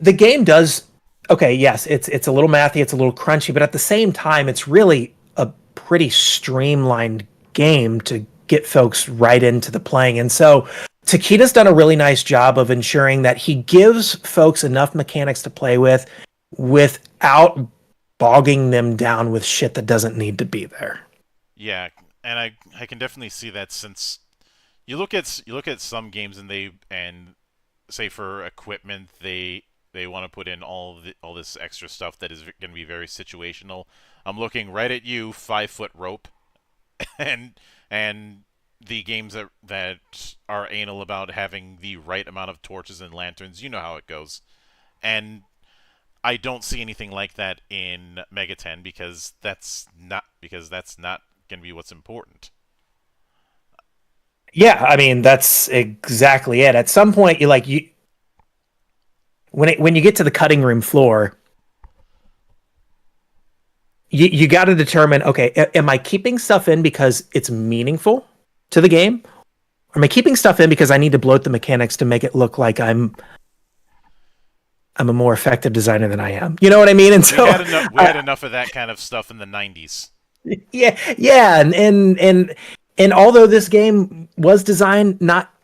the game does, okay. Yes, it's a little mathy, it's a little crunchy, but at the same time, it's really a pretty streamlined game to get folks right into the playing. And so Takeda's done a really nice job of ensuring that he gives folks enough mechanics to play with without bogging them down with shit that doesn't need to be there. Yeah, and I can definitely see that, since you look at some games, and say for equipment, they want to put in all this extra stuff that is going to be very situational. I'm looking right at you, 5 foot rope, and the games that are anal about having the right amount of torches and lanterns, you know how it goes. And I don't see anything like that in Mega 10 because that's not going to be what's important. Yeah, I mean that's exactly it. At some point, you when you get to the cutting room floor, you got to determine, okay, am I keeping stuff in because it's meaningful to the game, or am I keeping stuff in because I need to bloat the mechanics to make it look like I'm a more effective designer than I am? You know what I mean? And We so, had enough. We had enough of that kind of stuff in the '90s. yeah, yeah, and although this game was designed not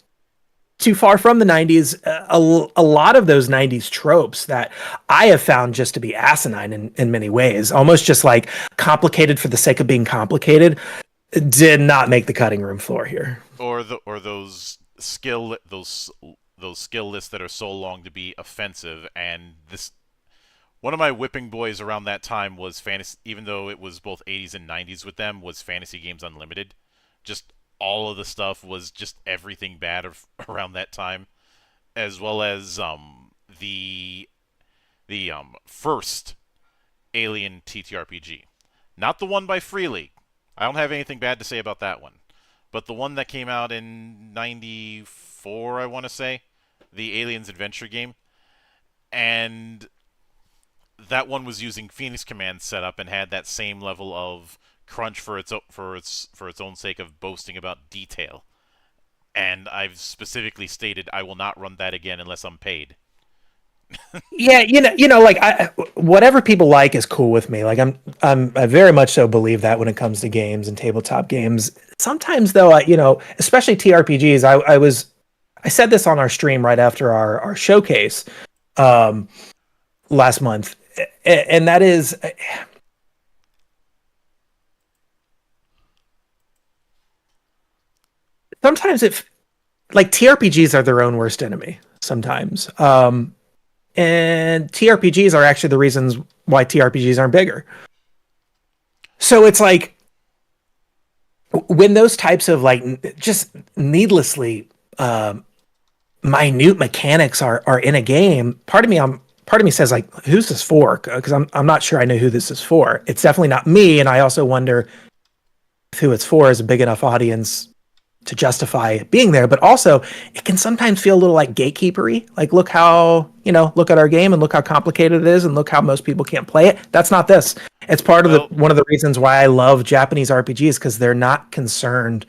too far from the 90s, a lot of those 90s tropes that I have found just to be asinine in many ways, almost just like complicated for the sake of being complicated, did not make the cutting room floor here. Or those skill lists that are so long to be offensive. And this one of my whipping boys around that time was fantasy. Even though it was both '80s and '90s with them, was Fantasy Games Unlimited. Just all of the stuff was just everything bad around that time, as well as the first Alien TTRPG, not the one by Free League. I don't have anything bad to say about that one, but the one that came out in '94, I want to say, the Aliens Adventure game, and that one was using Phoenix Command setup and had that same level of crunch for its own sake of boasting about detail. And I've specifically stated I will not run that again unless I'm paid. Yeah, like whatever people like is cool with me. Like I very much so believe that when it comes to games and tabletop games. Sometimes though, especially TRPGs, I said this on our stream right after our showcase um, last month, and that is sometimes if like TRPGs are their own worst enemy sometimes. And TRPGs are actually the reasons why TRPGs aren't bigger. So it's like when those types of like just needlessly minute mechanics are in a game, part of me says like, who's this for? Because I'm not sure I know who this is for. It's definitely not me, and I also wonder if who it's for is a big enough audience to justify being there. But also, it can sometimes feel a little like gatekeepery. Like, look at our game and look how complicated it is, and look how most people can't play it. That's not this. It's part of Well, one of the reasons why I love Japanese RPGs, because they're not concerned.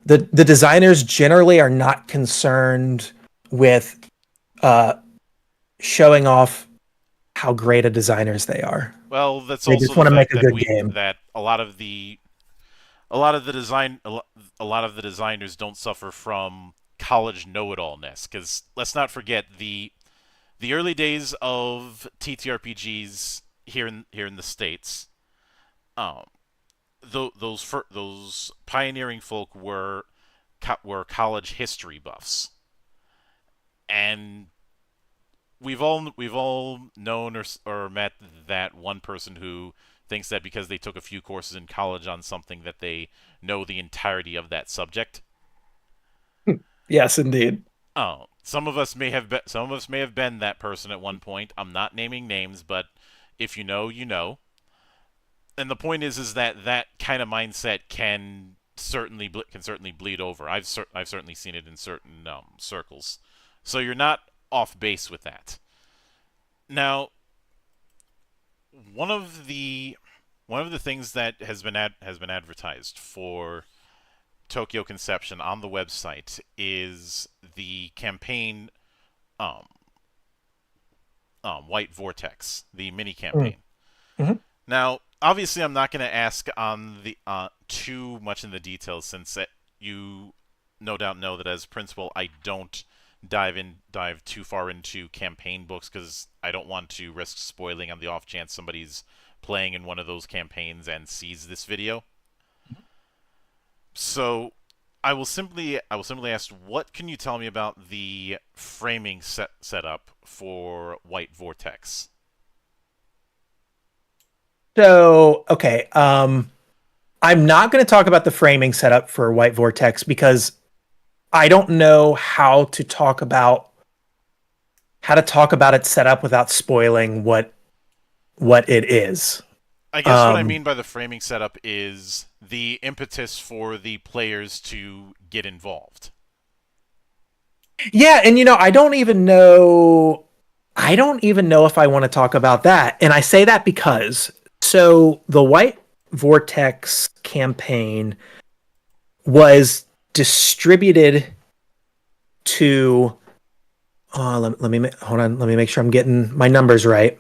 The designers generally are not concerned with uh, showing off how great a designers they are. well, that's They also just the want to make fact a that good we game. that a lot of the designers don't suffer from college know-it-allness. Because let's not forget the early days of TTRPGs here in the states. Um, those pioneering folk were college history buffs, and we've all known or met that one person who thinks that because they took a few courses in college on something that they know the entirety of that subject. Yes, indeed. Oh, some of us may have been that person at one point. I'm not naming names, but if you know, you know. And the point is that that kind of mindset can certainly bleed over. I've certainly seen it in certain circles. So you're not off base with that. Now, one of the one of the things that has been advertised for Tokyo Conception on the website is the campaign, um, White Vortex, the mini campaign. Mm-hmm. Now, obviously, I'm not going to ask on the too much in the details, since you no doubt know that as principal, I don't dive too far into campaign books, because I don't want to risk spoiling on the off chance somebody's playing in one of those campaigns and sees this video. So I will simply ask, what can you tell me about the framing setup for White Vortex? So, okay. I'm not going to talk about the framing setup for White Vortex because I don't know how to talk about its setup without spoiling what it is. I guess what I mean by the framing setup is the impetus for the players to get involved. Yeah, and I don't even know if I want to talk about that. And I say that because the White Vortex campaign was distributed to hold on, let me make sure I'm getting my numbers right.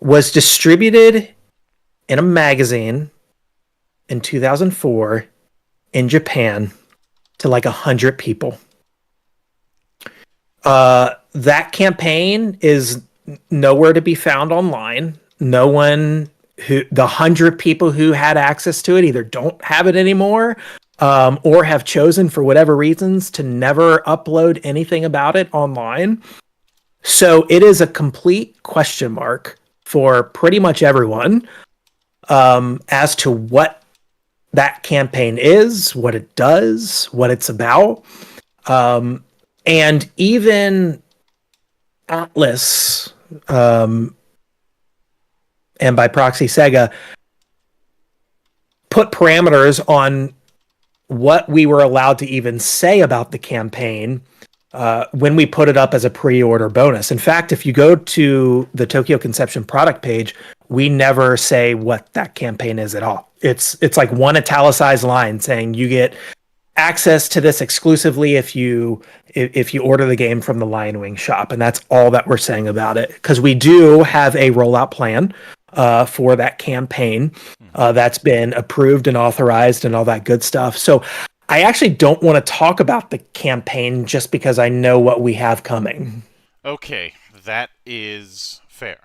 Was distributed in a magazine in 2004 in Japan to like 100 people. That campaign is nowhere to be found online. No one the 100 people who had access to it either don't have it anymore, or have chosen for whatever reasons to never upload anything about it online. So it is a complete question mark for pretty much everyone, as to what that campaign is, what it does, what it's about. And even Atlas, and by proxy Sega, put parameters on what we were allowed to even say about the campaign when we put it up as a pre-order bonus. In fact, if you go to the Tokyo Conception product page, we never say what that campaign is at all. It's like one italicized line saying you get access to this exclusively if you order the game from the Lion Wing shop, and that's all that we're saying about it. Because we do have a rollout plan for that campaign that's been approved and authorized and all that good stuff. So I actually don't want to talk about the campaign just because I know what we have coming. Okay, that is fair.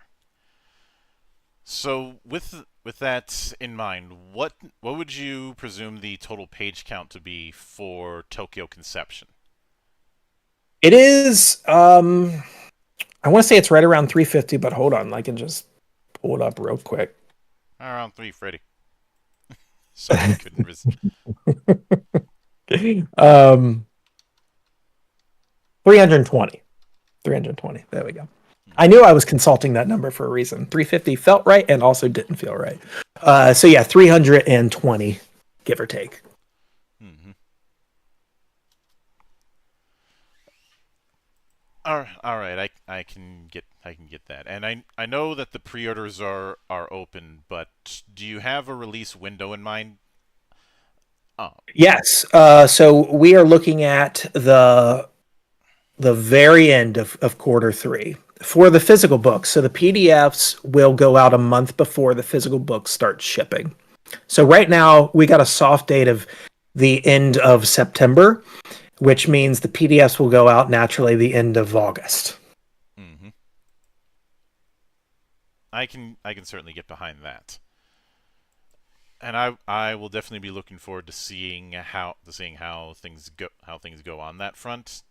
So with that in mind, what would you presume the total page count to be for Tokyo Conception? It is I want to say it's right around 350, but hold on, I can just pull it up real quick. Around 3, Freddy. Sorry, I couldn't resist. 320. 320. There we go. I knew I was consulting that number for a reason. 350 felt right and also didn't feel right. So yeah, 320, give or take. Mm-hmm. All right. I can get that, and I know that the pre-orders are open, but do you have a release window in mind? Oh. Yes. So we are looking at the very end of quarter three for the physical books. So the PDFs will go out a month before the physical books start shipping. So right now we got a soft date of the end of September, which means the PDFs will go out naturally the end of August. Mm-hmm. I can certainly get behind that. And I will definitely be looking forward to seeing how things go on that front.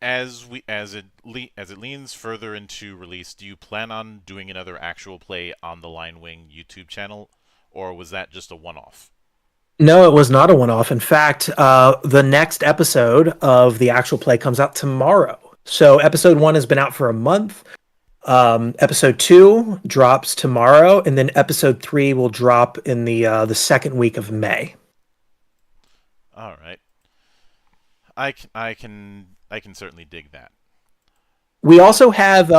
As it leans further into release, do you plan on doing another actual play on the Line Wing YouTube channel, or was that just a one-off? No, it was not a one-off. In fact, the next episode of the actual play comes out tomorrow. So episode 1 has been out for a month. Episode 2 drops tomorrow, and then episode 3 will drop in the second week of May. All right. I can certainly dig that. We also have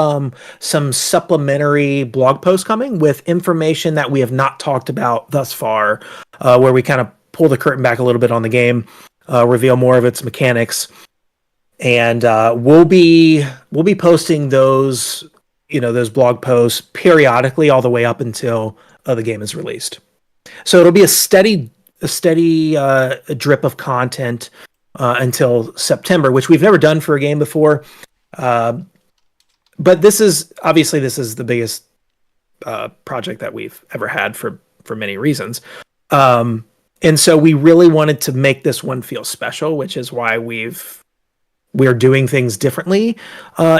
some supplementary blog posts coming with information that we have not talked about thus far, where we kind of pull the curtain back a little bit on the game, reveal more of its mechanics, and we'll be posting those blog posts periodically all the way up until the game is released. So it'll be a steady drip of content until September, which we've never done for a game before. But this is the biggest project that we've ever had for many reasons. And so we really wanted to make this one feel special, which is why we've we're doing things differently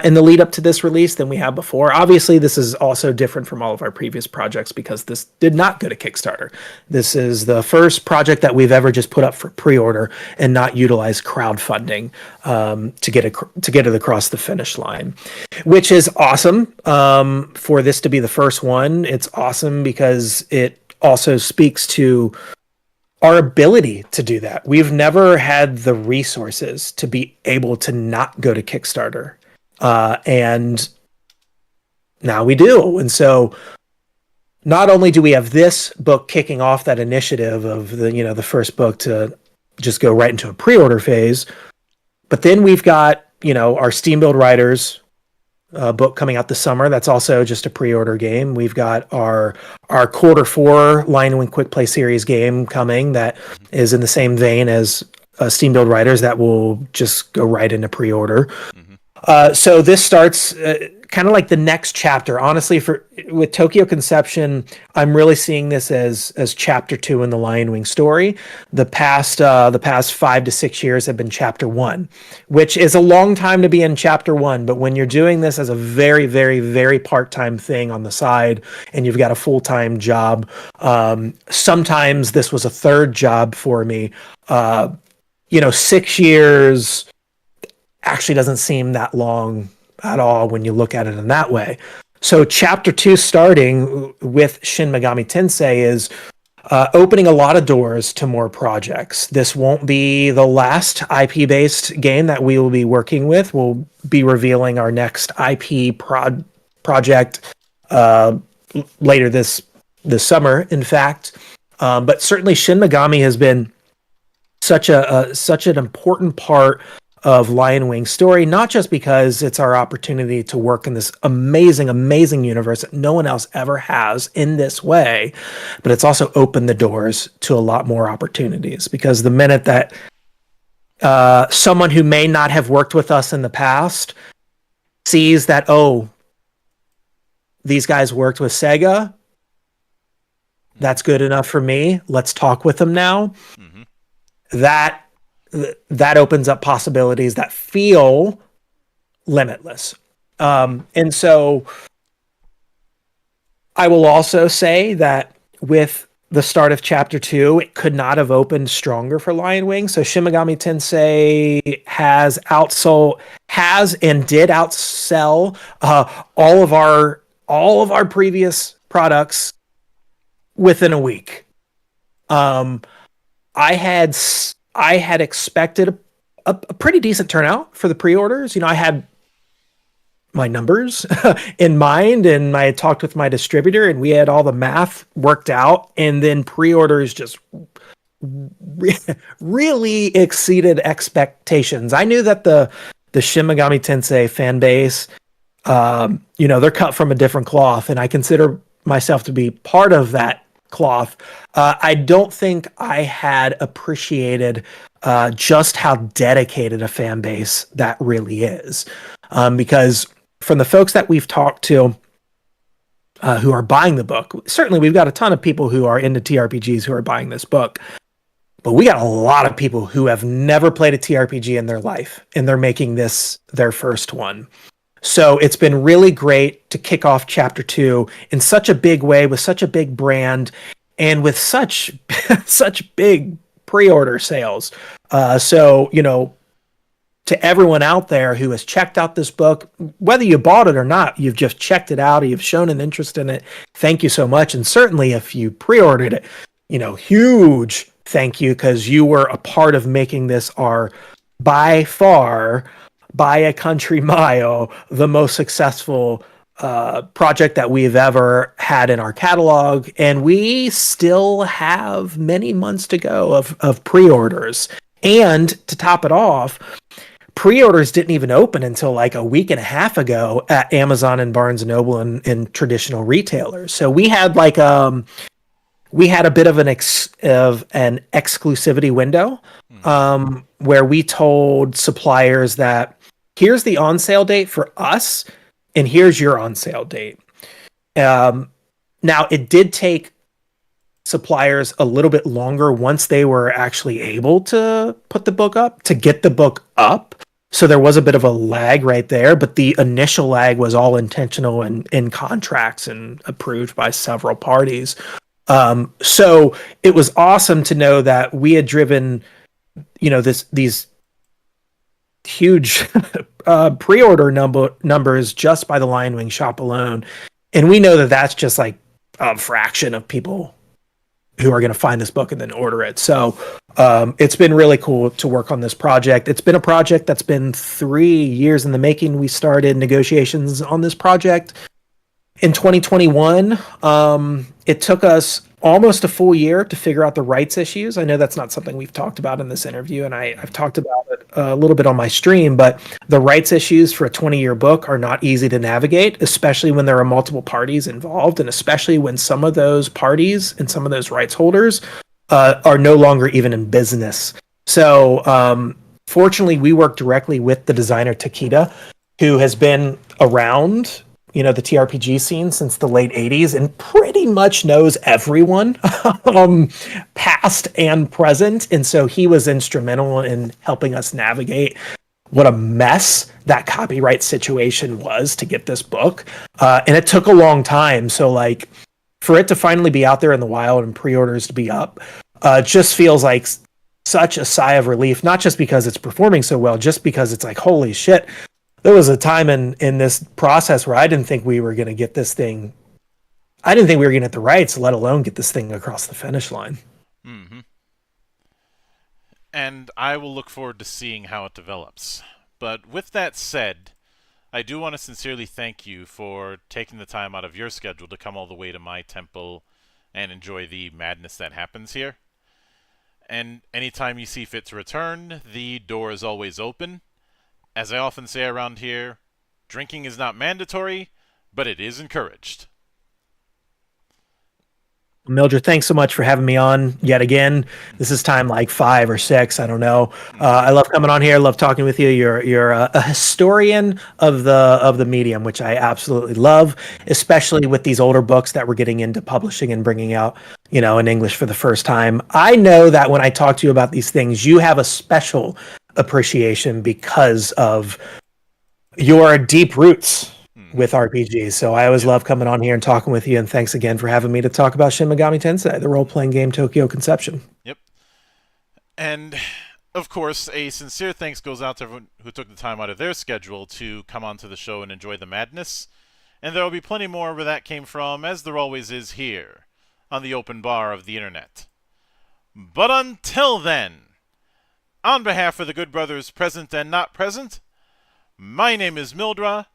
in the lead up to this release than we have before. Obviously, this is also different from all of our previous projects because this did not go to Kickstarter. This is the first project that we've ever just put up for pre-order and not utilize crowdfunding to get it across the finish line, which is awesome. For this to be the first one, it's awesome because it also speaks to our ability to do that. We've never had the resources to be able to not go to Kickstarter. And now we do. And so not only do we have this book kicking off that initiative of the first book to just go right into a pre-order phase, but then we've got, our Steam Build Writers book coming out this summer. That's also just a pre-order game. We've got our Q4 Lion Wing Quick Play Series game coming that is in the same vein as Steam Build Writers that will just go right into pre-order. So this starts kind of like the next chapter. Honestly, with Tokyo Conception, I'm really seeing this as chapter 2 in the Lion Wing story. The past 5 to 6 years have been chapter 1, which is a long time to be in chapter 1. But when you're doing this as a very, very, very part-time thing on the side, and you've got a full-time job, sometimes this was a third job for me. 6 years actually doesn't seem that long at all when you look at it in that way. So chapter 2 starting with Shin Megami Tensei is opening a lot of doors to more projects. This won't be the last IP-based game that we will be working with. We'll be revealing our next IP project later this summer, in fact. But certainly Shin Megami has been such an important part of Lion Wing's story, not just because it's our opportunity to work in this amazing, amazing universe that no one else ever has in this way, but it's also opened the doors to a lot more opportunities. Because the minute that someone who may not have worked with us in the past sees that, oh, these guys worked with Sega, that's good enough for me, let's talk with them now. That opens up possibilities that feel limitless. And so I will also say that with the start of chapter 2, it could not have opened stronger for Lion Wing. So Shin Megami Tensei has and did outsell all of our previous products within a week. I had expected a pretty decent turnout for the pre-orders. I had my numbers in mind, and I had talked with my distributor, and we had all the math worked out, and then pre-orders just really exceeded expectations. I knew that the Shin Megami Tensei fan base, they're cut from a different cloth, and I consider myself to be part of that cloth. I don't think I had appreciated just how dedicated a fan base that really is. Because from the folks that we've talked to who are buying the book, certainly we've got a ton of people who are into TRPGs who are buying this book, but we got a lot of people who have never played a TRPG in their life, and they're making this their first one. So it's been really great to kick off chapter 2 in such a big way, with such a big brand, and with such big pre-order sales. So, to everyone out there who has checked out this book, whether you bought it or not, you've just checked it out, or you've shown an interest in it, thank you so much. And certainly if you pre-ordered it, huge thank you, because you were a part of making this our, by far, by a country mile, the most successful project that we've ever had in our catalog. And we still have many months to go of pre-orders. And to top it off, pre-orders didn't even open until like a week and a half ago at Amazon and Barnes & Noble and traditional retailers. So we had we had a bit of an exclusivity window where we told suppliers that here's the on sale date for us, and here's your on sale date. Now, it did take suppliers a little bit longer once they were actually able to put the book up, to get the book up. So there was a bit of a lag right there, but the initial lag was all intentional and in contracts and approved by several parties. So it was awesome to know that we had driven, these huge pre-order numbers just by the Lion Wing shop alone, and we know that that's just like a fraction of people who are going to find this book and then order it. So it's been really cool to work on this project. It's been a project that's been 3 years in the making. We started negotiations on this project in 2021. It took us almost a full year to figure out the rights issues. I know that's not something we've talked about in this interview, and I've talked about it a little bit on my stream, but the rights issues for a 20-year book are not easy to navigate, especially when there are multiple parties involved, and especially when some of those parties and some of those rights holders are no longer even in business. So fortunately, we work directly with the designer Takeda, who has been around the TRPG scene since the late 80s and pretty much knows everyone, past and present. And so he was instrumental in helping us navigate what a mess that copyright situation was to get this book. And it took a long time. So like for it to finally be out there in the wild and pre-orders to be up, just feels like such a sigh of relief, not just because it's performing so well, just because it's like, holy shit. There was a time in this process where I didn't think we were going to get this thing. I didn't think we were going to get the rights, let alone get this thing across the finish line. Mm-hmm. And I will look forward to seeing how it develops. But with that said, I do want to sincerely thank you for taking the time out of your schedule to come all the way to my temple and enjoy the madness that happens here. And anytime you see fit to return, the door is always open. As I often say around here, drinking is not mandatory, but it is encouraged. Mildred, thanks so much for having me on yet again. This is time like 5 or 6. I don't know. I love coming on here. Love talking with you. You're a historian of the medium, which I absolutely love, especially with these older books that we're getting into publishing and bringing out, in English for the first time. I know that when I talk to you about these things, you have a special appreciation because of your deep roots with RPGs. So I always love coming on here and talking with you, and thanks again for having me to talk about Shin Megami Tensei, the role-playing game Tokyo Conception. Yep. And of course, a sincere thanks goes out to everyone who took the time out of their schedule to come onto the show and enjoy the madness. And there will be plenty more where that came from, as there always is here on the open bar of the internet. But until then, on behalf of the good brothers present and not present, my name is Mildra.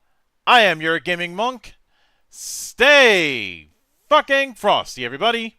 I am your gaming monk. Stay fucking frosty, everybody.